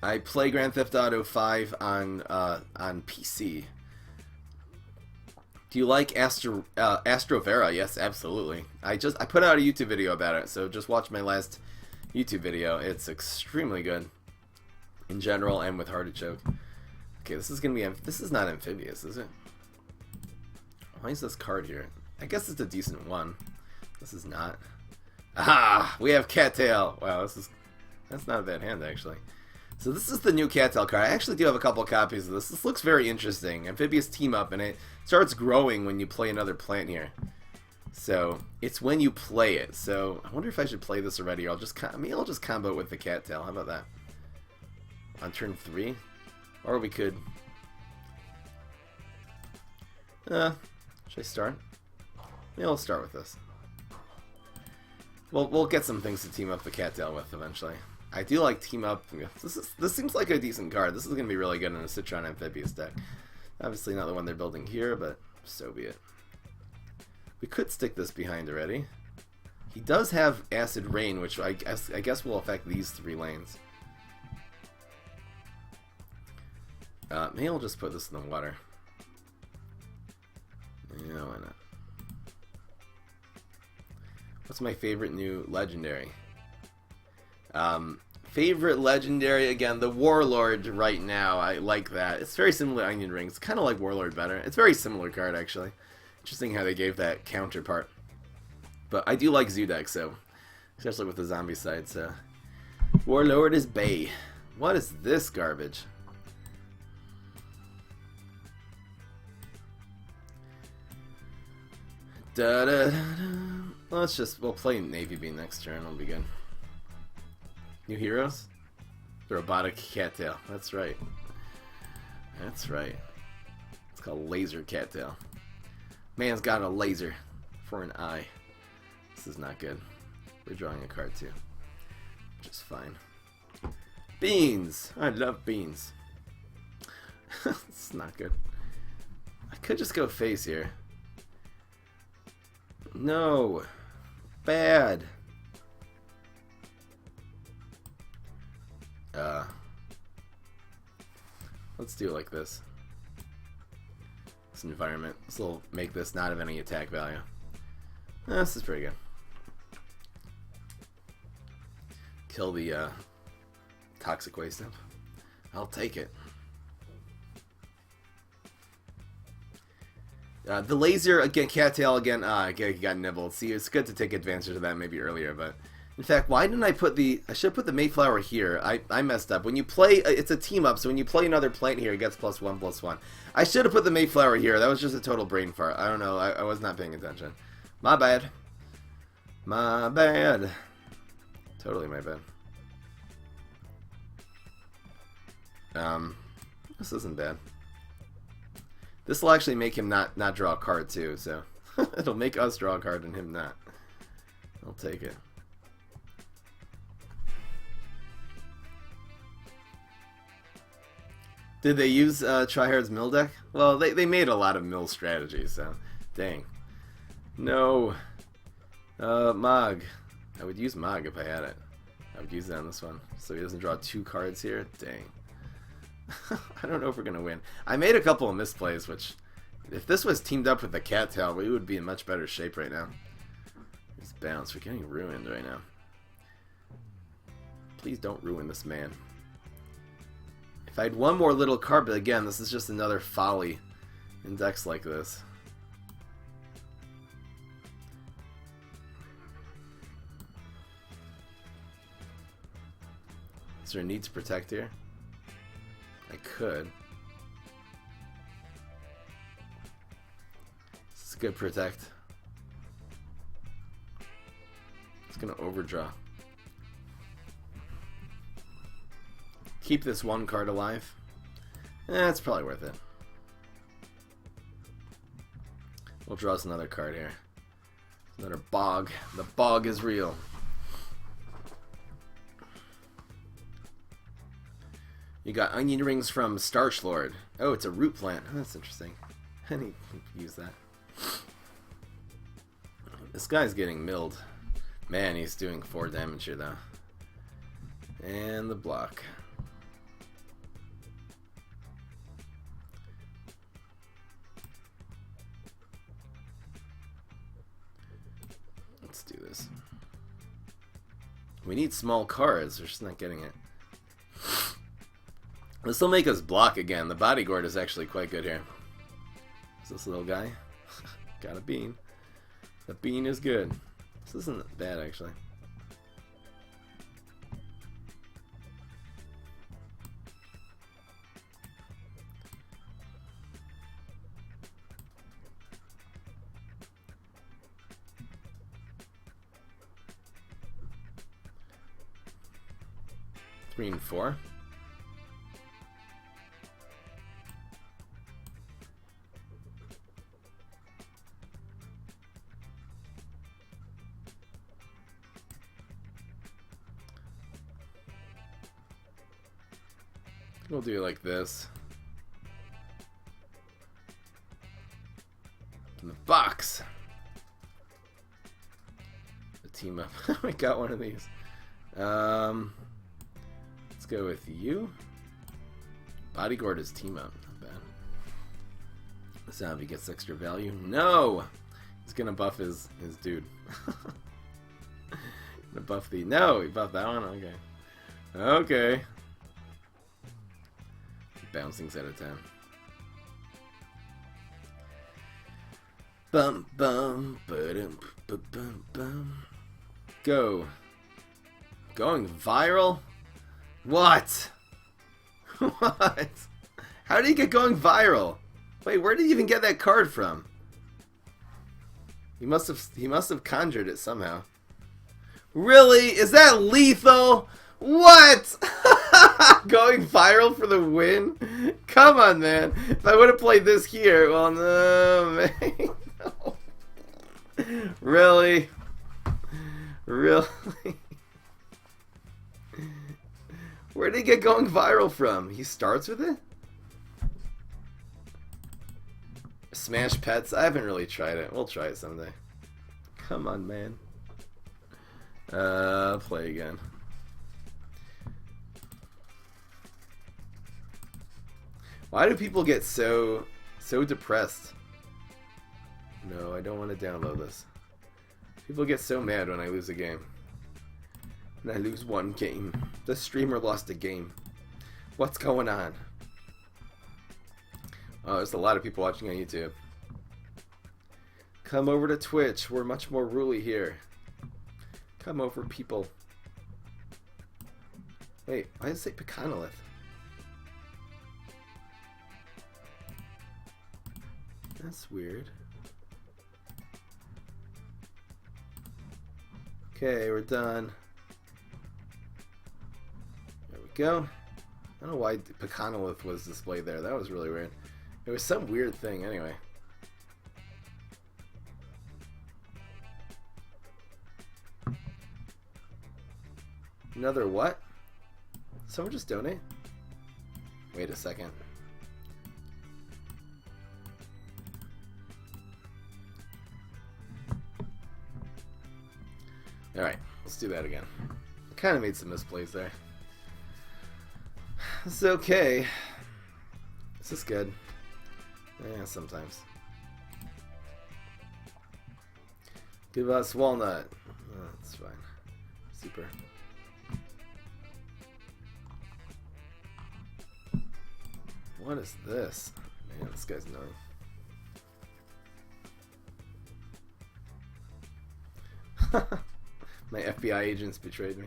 I play Grand Theft Auto 5 on PC. Do you like Astrovera? Yes, absolutely. I put out a YouTube video about it, so just watch my last YouTube video. It's extremely good in general and with Artichoke. Okay, this is gonna be this is not amphibious, is it? Why is this card here? I guess it's a decent one. This is not. Aha! We have Cattail. Wow, that's not a bad hand actually. So this is the new Cattail card. I actually do have a couple of copies of this. This looks very interesting. Amphibious team up, and it starts growing when you play another plant here. So it's when you play it. So I wonder if I should play this already, or I'll just combo it with the Cattail. How about that? On turn 3, or we could. Should I start? Yeah, we'll start with this. We'll get some things to team up the Cattail with eventually. I do like team up. This seems like a decent card. This is going to be really good in a Citron Amphibious deck. Obviously not the one they're building here, but so be it. We could stick this behind already. He does have Acid Rain, which I guess will affect these 3 lanes. Maybe I'll just put this in the water. Yeah, why not? What's my favorite new legendary? Favorite legendary, again, the Warlord right now. I like that. It's very similar to Onion Rings. Kind of like Warlord better. It's a very similar card, actually. Interesting how they gave that counterpart. But I do like Zoodex, so especially with the zombie side. So Warlord is Bay. What is this garbage? Da da da da. We'll play Navy Bean next turn. It'll be good. New heroes? The robotic cattail. That's right. That's right. It's called laser cattail. Man's got a laser for an eye. This is not good. We're drawing a card too, which is fine. Beans! I love beans. It's not good. I could just go face here. No. Bad. Let's do it like this. This environment. This will make this not have any attack value. This is pretty good. Kill the toxic waste up. I'll take it. The laser again, cattail again. Got nibbled. See, it's good to take advantage of that maybe earlier, but in fact, why didn't I put the? I should have put the Mayflower here. I messed up. When you play, it's a team up, so when you play another plant here, it gets +1/+1. I should have put the Mayflower here. That was just a total brain fart. I don't know. I was not paying attention. My bad. My bad. Totally my bad. This isn't bad. This will actually make him not draw a card too, so it'll make us draw a card and him not. I'll take it. Did they use Tryhard's mill deck? Well, they made a lot of mill strategies, so dang. No. Mog. I would use Mog if I had it. I would use it on this one. So he doesn't draw 2 cards here? Dang. I don't know if we're going to win. I made a couple of misplays, which, if this was teamed up with the cattail, we would be in much better shape right now. Here's bounce. We're getting ruined right now. Please don't ruin this man. If I had one more little card, but again, this is just another folly in decks like this. Is there a need to protect here? I could. This is good protect. It's gonna overdraw. Keep this one card alive. It's probably worth it. We'll draw us another card here. Another bog. The bog is real. You got onion rings from Starch Lord. Oh, it's a root plant. Oh, that's interesting. I need to use that. This guy's getting milled. Man, he's doing 4 damage here, though. And the block. Let's do this. We need small cards. We're just not getting it. This will make us block again. The bodyguard is actually quite good here. Is this little guy? Got a bean. The bean is good. This isn't bad, actually. Three and 4. We'll do it like this. In the box. The team up. We got one of these. Let's go with you. Bodyguard is team up. Not bad. Let's see if he gets extra value. No! He's gonna buff his dude. Gonna buff the. No! He buffed that one? Okay. Okay. Bouncing's out of 10. Bum bum ba-dum bum bum. Go. Going viral? What? What? How did he get going viral? Wait, where did he even get that card from? He must have conjured it somehow. Really? Is that lethal? What? Going viral for the win? Come on, man. If I would have played this here, well, no, man. No. Really? Really? Where did he get going viral from? He starts with it? Smash Pets? I haven't really tried it. We'll try it someday. Come on, man. Play again. Why do people get so depressed? No, I don't want to download this. People get so mad when I lose a game. When I lose one game. The streamer lost a game. What's going on? Oh, there's a lot of people watching on YouTube. Come over to Twitch. We're much more ruly here. Come over, people. Wait, why does it say Pecanolith? That's weird. Okay, we're done. There we go. I don't know why Pecanolith was displayed there. That was really weird. It was some weird thing anyway. Another what? Someone just donate? Wait a second. Alright, let's do that again. I kind of made some misplays there. It's okay. This is good. Yeah, sometimes. Give us walnut. Oh, that's fine. Super. What is this? Man, this guy's annoying. My FBI agents betrayed me.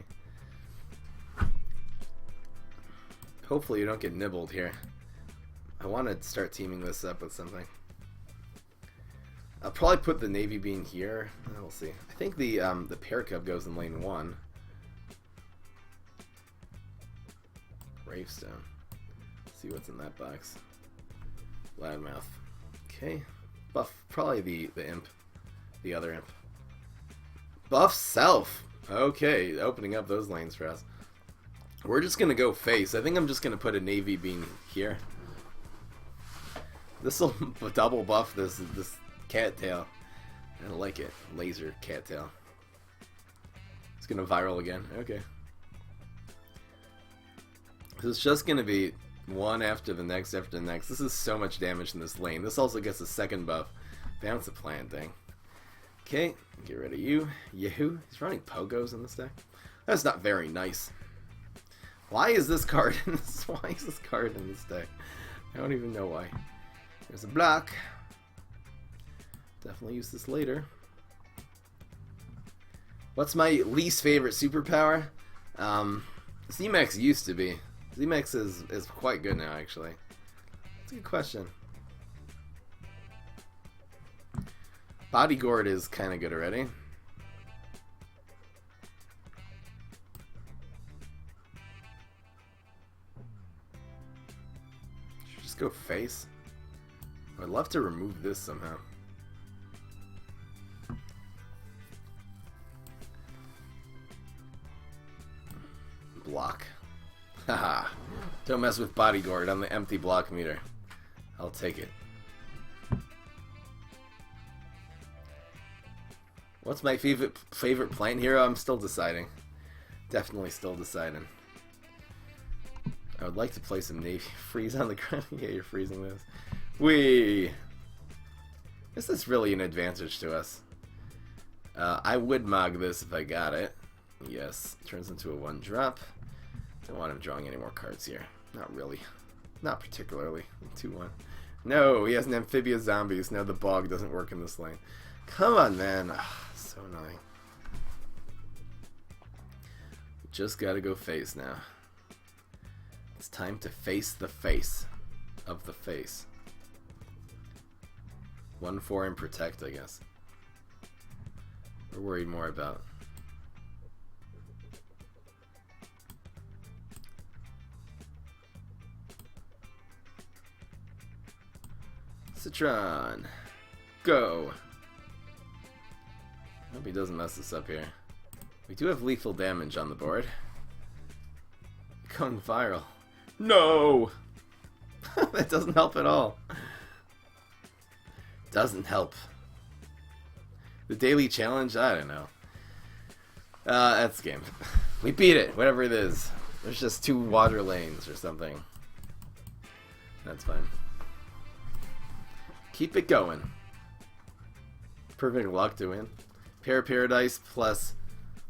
Hopefully you don't get nibbled here. I want to start teaming this up with something. I'll probably put the navy bean here. We'll see. I think the pear cub goes in lane 1. Gravestone. Let's see what's in that box. Loudmouth. Okay. Buff. Probably the imp. The other imp. Buff self. Okay. Opening up those lanes for us. We're just going to go face. I think I'm just going to put a navy bean here. This will double buff this cattail. I don't like it. Laser cattail. It's going to viral again. Okay. So it's just going to be one after the next after the next. This is so much damage in this lane. This also gets a second buff. Bounce a plant thing. Okay, get rid of you. Yahoo! He's running pogos in this deck. That's not very nice. Why is this card in this? Why is this card in this deck? I don't even know why. There's a block. Definitely use this later. What's my least favorite superpower? Z-Max used to be. Z-Max is quite good now, actually. That's a good question. Bodyguard is kind of good already. Should just go face. I'd love to remove this somehow. Block. Haha. Don't mess with Bodyguard on the empty block meter. I'll take it. What's my favorite plant hero? I'm still deciding. Definitely still deciding. I would like to play some Navy. Freeze on the ground. Yeah, you're freezing this. Whee! This is really an advantage to us. I would mog this if I got it. Yes. Turns into a 1-drop. Don't want him drawing any more cards here. Not really. Not particularly. 2-1. No, he has an amphibious zombies. No, the bog doesn't work in this lane. Come on, man. Ugh, so annoying. Just gotta go face now. It's time to face the face of the face. 1-4 and protect, I guess. We're worried more about. Citron. Go. Hope he doesn't mess this up here. We do have lethal damage on the board. Going viral. No! That doesn't help at all. Doesn't help. The daily challenge? I don't know. That's the game. We beat it, whatever it is. There's just 2 water lanes or something. That's fine. Keep it going. Perfect luck to win. Pear Paradise plus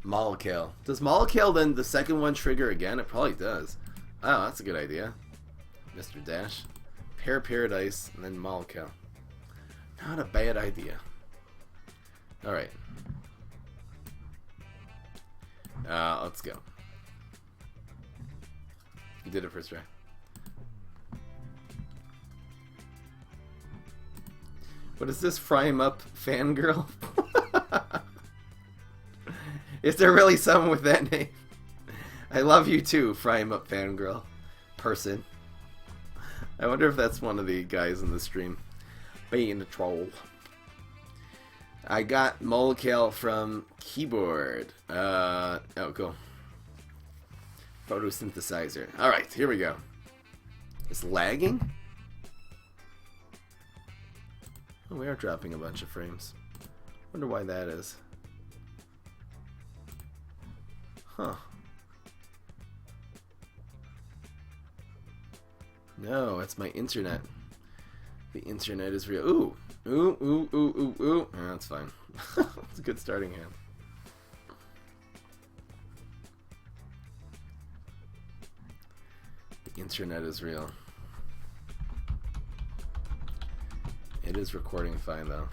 Molekale. Does Molekale then the second one trigger again? It probably does. Oh, that's a good idea. Mr. Dash. Pear Paradise and then Molekale. Not a bad idea. Alright. Let's go. You did it first try. What is this? Fry him up, fangirl? Is there really someone with that name? I love you too, Fry him up, fangirl. Person. I wonder if that's one of the guys in the stream. Being a troll. I got Molekale from Keyboard. Oh, cool. Photosynthesizer. Alright, here we go. It's lagging? Oh, we are dropping a bunch of frames. Wonder why that is. Huh. No, it's my internet. The internet is real. Ooh. Ooh, ooh, ooh, ooh, ooh. Yeah, that's fine. It's a good starting hand. The internet is real. It is recording fine, though.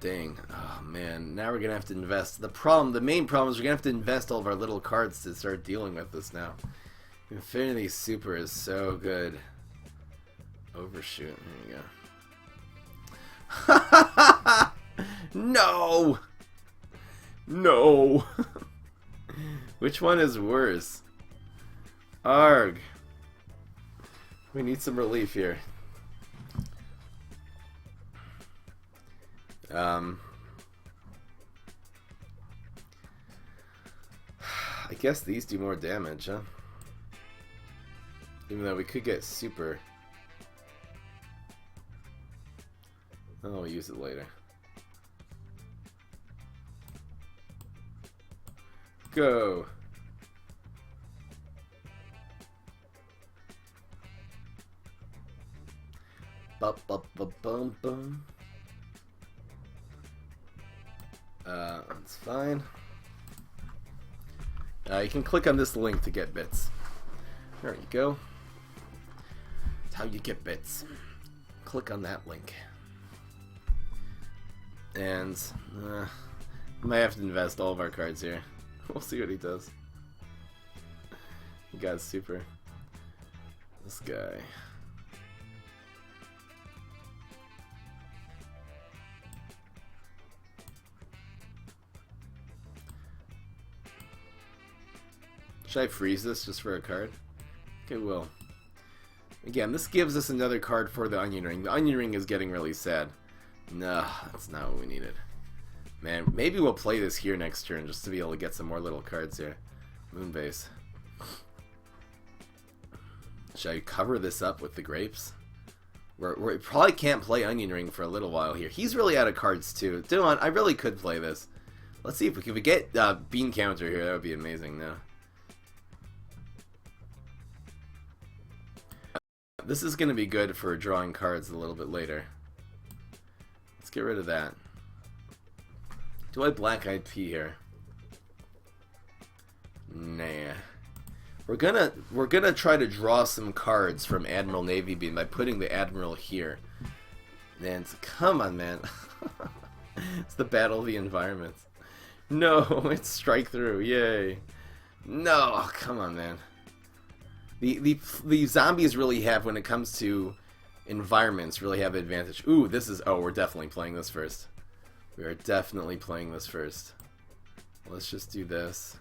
Dang. Oh, man. Now we're going to have to invest. The main problem is we're going to have to invest all of our little cards to start dealing with this now. Infinity Super is so good. Overshoot. There you go. No! No! Which one is worse? Arg. We need some relief here. I guess these do more damage, huh? Even though we could get super. Oh, we'll use it later. Go! Bum. That's fine. You can click on this link to get bits. There you go. That's how you get bits. Click on that link. And we might have to invest all of our cards here. We'll see what he does. He got super. This guy. Should I freeze this just for a card? Okay, will. Again, this gives us another card for the Onion Ring. The Onion Ring is getting really sad. No, that's not what we needed. Man, maybe we'll play this here next turn just to be able to get some more little cards here. Moonbase. Should I cover this up with the grapes? We probably can't play Onion Ring for a little while here. He's really out of cards too. Dylan, I really could play this. Let's see if we can get Bean Counter here. That would be amazing. No. This is going to be good for drawing cards a little bit later. Let's get rid of that. Do I Black Eyed Pea here? Nah. We're gonna try to draw some cards from Admiral Navy Beam by putting the Admiral here. And come on, man. It's the battle of the environment. No, it's strike through. Yay. No, come on, man. The zombies really have, when it comes to environments, really have the advantage. Ooh, this is... Oh, we're definitely playing this first. We are definitely playing this first. Let's just do this.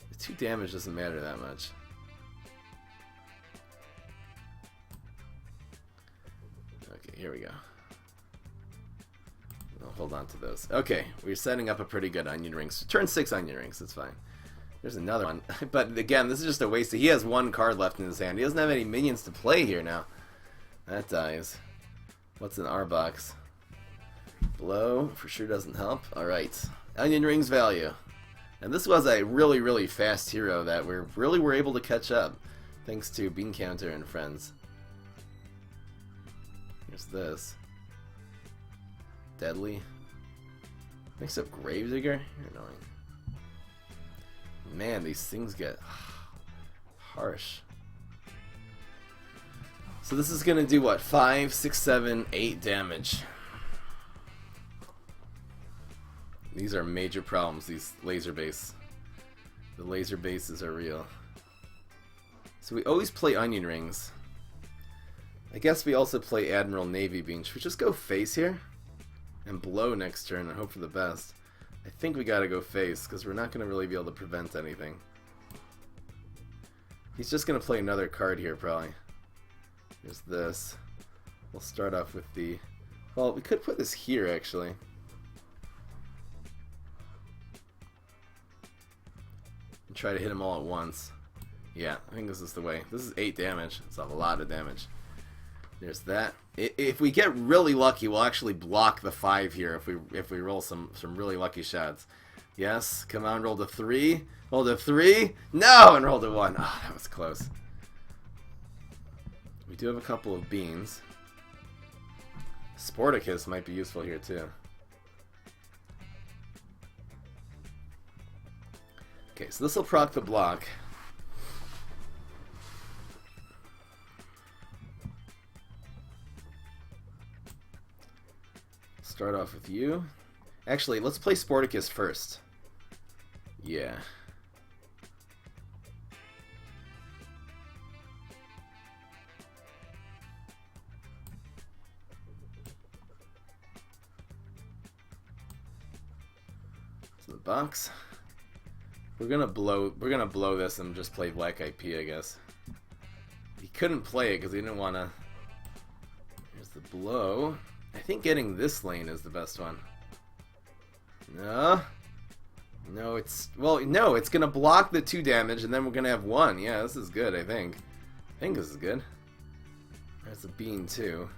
The 2 damage doesn't matter that much. Okay, here we go. I'll hold on to those. Okay, we're setting up a pretty good Onion Rings. Turn 6 Onion Rings, that's fine. There's another one. But again, this is just a waste. He has 1 card left in his hand. He doesn't have any minions to play here now. That dies. What's in our box? Blow for sure doesn't help. Alright. Onion Rings value. And this was a really, really fast hero that we really were able to catch up. Thanks to Bean Counter and friends. Here's this. Deadly. Mix up Gravedigger? You're annoying. Man, these things get harsh. So this is gonna do what? 5, 6, 7, 8 damage. These are major problems, these laser base. The laser bases are real. So we always play Onion Rings. I guess we also play Admiral Navy Beam. Should we just go face here? And blow next turn and hope for the best. I think we gotta go face, because we're not gonna really be able to prevent anything. He's just gonna play another card here, probably. There's this. We'll start off with the... Well, we could put this here, actually. And try to hit them all at once. Yeah, I think this is the way. This is 8 damage. It's a lot of damage. There's that. If we get really lucky, we'll actually block the 5 here if we roll some really lucky shots. Yes, come on, rolled a 3. Rolled a 3. No, and rolled a 1. Oh, that was close. We do have a couple of beans. Sporticus might be useful here too. Okay, so this will proc the block. Start off with you. Actually, let's play Sporticus first. Yeah. To the box. We're gonna blow this and just play Black IP, I guess. He couldn't play it because he didn't wanna. Here's the blow. I think getting this lane is the best one. No. No, it's... Well, no, it's going to block the 2 damage, and then we're going to have 1. Yeah, this is good, I think. I think this is good. There's a bean, too.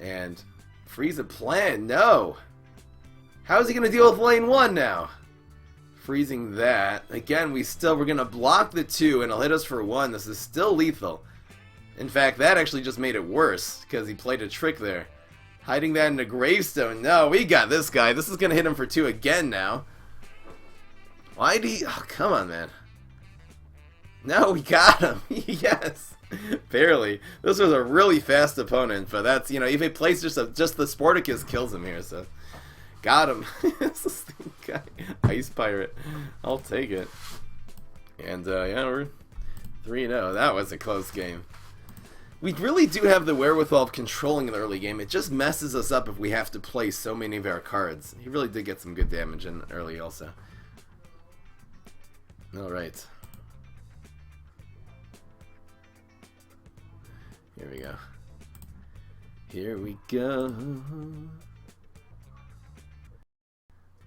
And freeze a plant. No! How is he going to deal with lane 1 now? Freezing that. Again, we're going to block the 2, and it'll hit us for 1. This is still lethal. In fact, that actually just made it worse, because he played a trick there. Hiding that in a gravestone. No, we got this guy. This is going to hit him for 2 again now. Why did he... Oh, come on, man. No, we got him. Yes. Barely. This was a really fast opponent, but that's, you know, if he plays just the Sporticus kills him here, so... Got him. This guy. Ice Pirate. I'll take it. And, yeah, we're 3-0. That was a close game. We really do have the wherewithal of controlling an early game. It just messes us up if we have to play so many of our cards. He really did get some good damage in early also. Alright. Here we go. Here we go.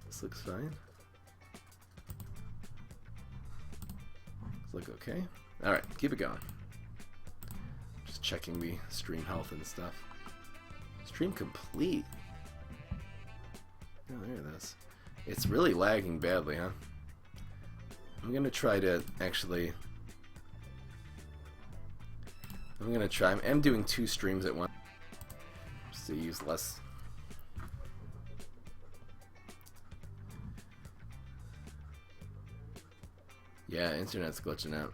This looks fine. Look okay. Alright, keep it going. Just checking the stream health and stuff. Stream complete. Oh, there it is. It's really lagging badly, huh? I'm gonna try to actually... I'm doing 2 streams at once. Just to use less... Yeah, internet's glitching out.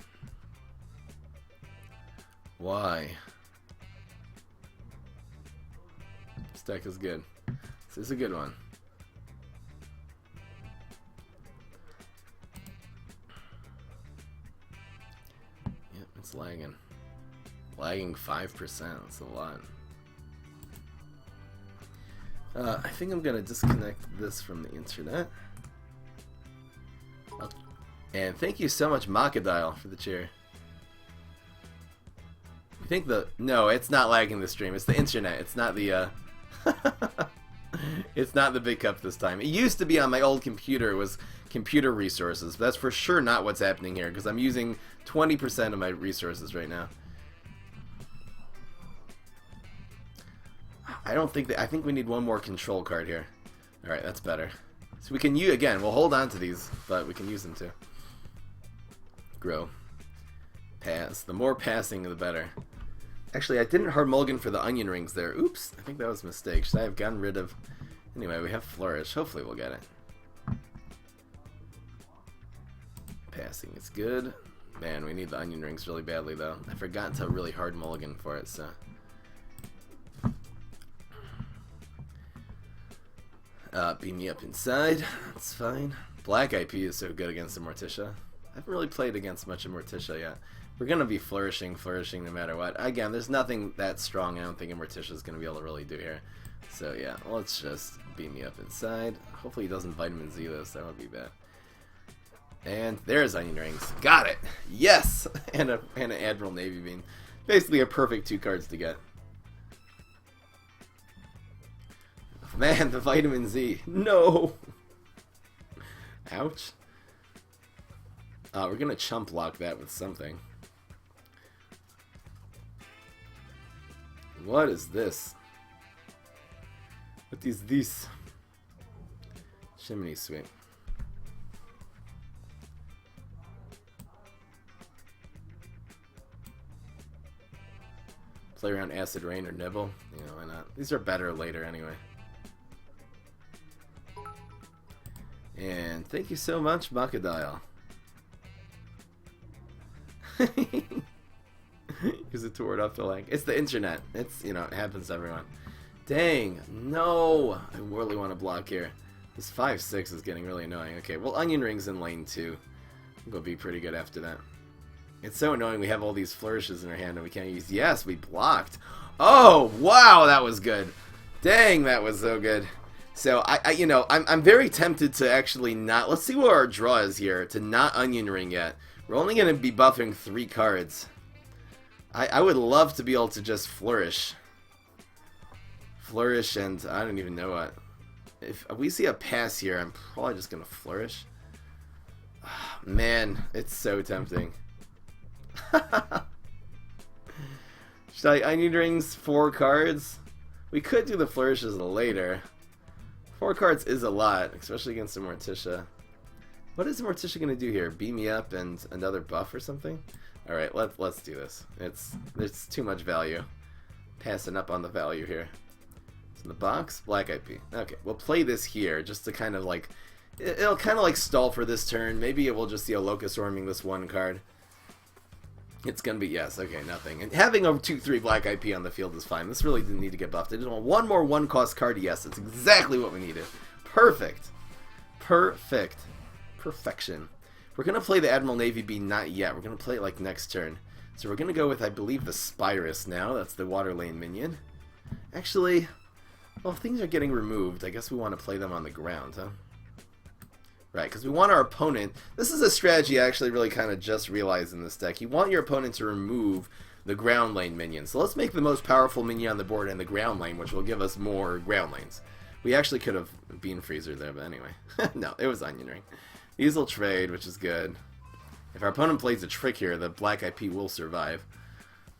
Why? This deck is good. This is a good one. Yep, it's lagging. Lagging 5%. That's a lot. I think I'm gonna disconnect this from the internet. And thank you so much, Makadial, for the cheer. I think no, it's not lagging the stream. It's the internet. It's not the it's not the big cup this time. It used to be on my old computer. It was computer resources. But that's for sure not what's happening here because I'm using 20% of my resources right now. I think we need one more control card here. All right, that's better. So we can use again. We'll hold on to these, but we can use them too. Grow. Pass. The more passing, the better. Actually, I didn't hard mulligan for the onion rings there. Oops. I think that was a mistake. Should I have gotten rid of... Anyway, we have Flourish. Hopefully we'll get it. Passing is good. Man, we need the onion rings really badly, though. I forgot to really hard mulligan for it, so... Beam me up inside. That's fine. Black IP is so good against the Morticia. I haven't really played against much of Morticia yet. We're going to be flourishing no matter what. Again, there's nothing that strong I don't think a Morticia is going to be able to really do here. So yeah, let's just beam me up inside. Hopefully he doesn't Vitamin Z this, that would be bad. And there's onion rings. Got it! Yes! And an Admiral Navy Beam. Basically a perfect 2 cards to get. Man, the Vitamin Z. No! Ouch. We're gonna chump block that with something. What is this? What is this? Chimney Sweep. Play around Acid Rain or Nibble. You know, why not? These are better later anyway. And thank you so much, Bakadial. Use it to ward off the lag. It's the internet. It's, you know, it happens to everyone. Dang. No. I really want to block here. This 5-6 is getting really annoying. Okay, well, Onion Ring's in lane 2. We'll be pretty good after that. It's so annoying we have all these flourishes in our hand and we can't use... Yes, we blocked. Oh, wow, that was good. Dang, that was so good. So, you know, I'm very tempted to actually not... Let's see what our draw is here. To not Onion Ring yet. We're only going to be buffing 3 cards. I would love to be able to just Flourish. Flourish and... I don't even know what. If we see a pass here, I'm probably just going to Flourish. Oh, man, it's so tempting. Should I Onion Rings 4 cards? We could do the Flourishes later. 4 cards is a lot, especially against the Morticia. What is the Morticia going to do here? Beam me up and another buff or something? Alright, let's do this. There's too much value. Passing up on the value here. It's in the box? Black IP. Okay, we'll play this here just to kind of like... It'll kind of like stall for this turn. Maybe it will just see a Locust Orming this 1 card. It's gonna be, yes, okay, nothing. And having a 2-3 black IP on the field is fine. This really didn't need to get buffed. I just want 1 more 1-cost card. Yes, that's exactly what we needed. Perfect. Perfect. Perfection. We're gonna play the Admiral Navy Bean, not yet. We're gonna play it like next turn. So we're gonna go with, I believe, the Spirus now. That's the water lane minion. Actually, well, if things are getting removed, I guess we want to play them on the ground, huh? Right, because we want our opponent... This is a strategy I actually really kind of just realized in this deck. You want your opponent to remove the ground lane minion. So let's make the most powerful minion on the board in the ground lane, which will give us more ground lanes. We actually could have Bean Freezer there, but anyway. No, it was Onion Ring. These will trade, which is good. If our opponent plays a trick here, the black IP will survive,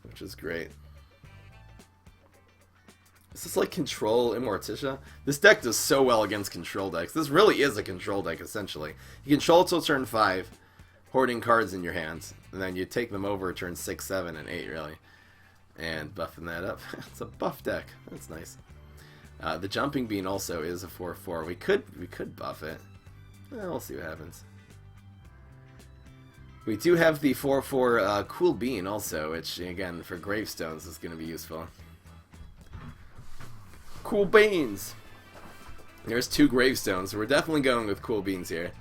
which is great. Is this like Control Immorticia? This deck does so well against control decks. This really is a control deck, essentially. You control till turn 5, hoarding cards in your hands, and then you take them over turn 6, 7, and 8, really. And buffing that up. It's a buff deck. That's nice. The Jumping Bean also is a 4-4. We could buff it. We'll see what happens. We do have the 4-4 Cool Bean also, which, again, for gravestones is going to be useful. Cool Beans! There's 2 gravestones, so we're definitely going with Cool Beans here.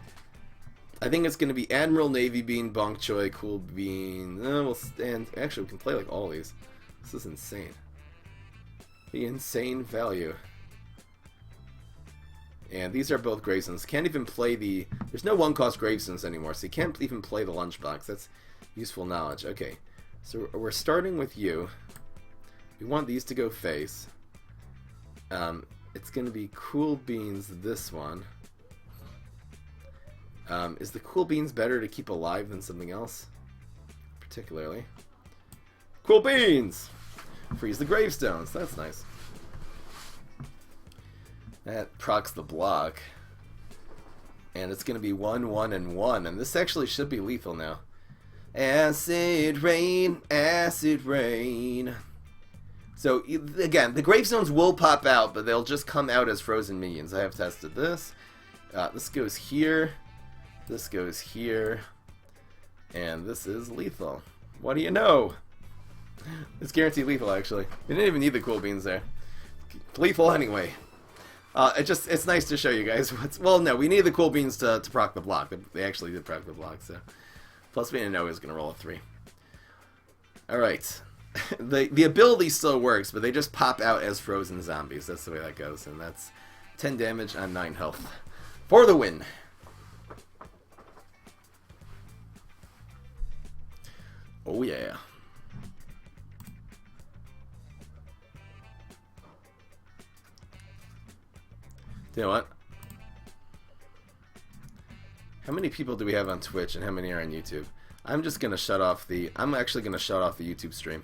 I think it's going to be Admiral Navy Bean, Bonk Choi, Cool Bean. We'll stand. Actually, we can play like all these. This is insane. The insane value. And these are both gravestones. Can't even play the... There's no 1-cost gravestones anymore, so you can't even play the lunchbox. That's useful knowledge. Okay, so we're starting with you. We want these to go face. It's going to be Cool Beans, this one. Is the Cool Beans better to keep alive than something else? Particularly. Cool Beans! Freeze the gravestones. That's nice. That procs the block. And it's going to be 1, 1, and 1. And this actually should be lethal now. Acid rain, acid rain. So, again, the gravestones will pop out, but they'll just come out as frozen minions. I have tested this. This goes here. This goes here. And this is lethal. What do you know? It's guaranteed lethal, actually. We didn't even need the Cool Beans there. Lethal anyway. It's nice to show you guys what's... Well, no, we need the Cool Beans to proc the block. They actually did proc the block, so... Plus, we didn't know he was going to roll a 3. Alright. The ability still works, but they just pop out as frozen zombies. That's the way that goes, and that's 10 damage on 9 health. For the win! Oh yeah. You know what? How many people do we have on Twitch and how many are on YouTube? I'm just gonna shut off the... I'm actually gonna shut off the YouTube stream.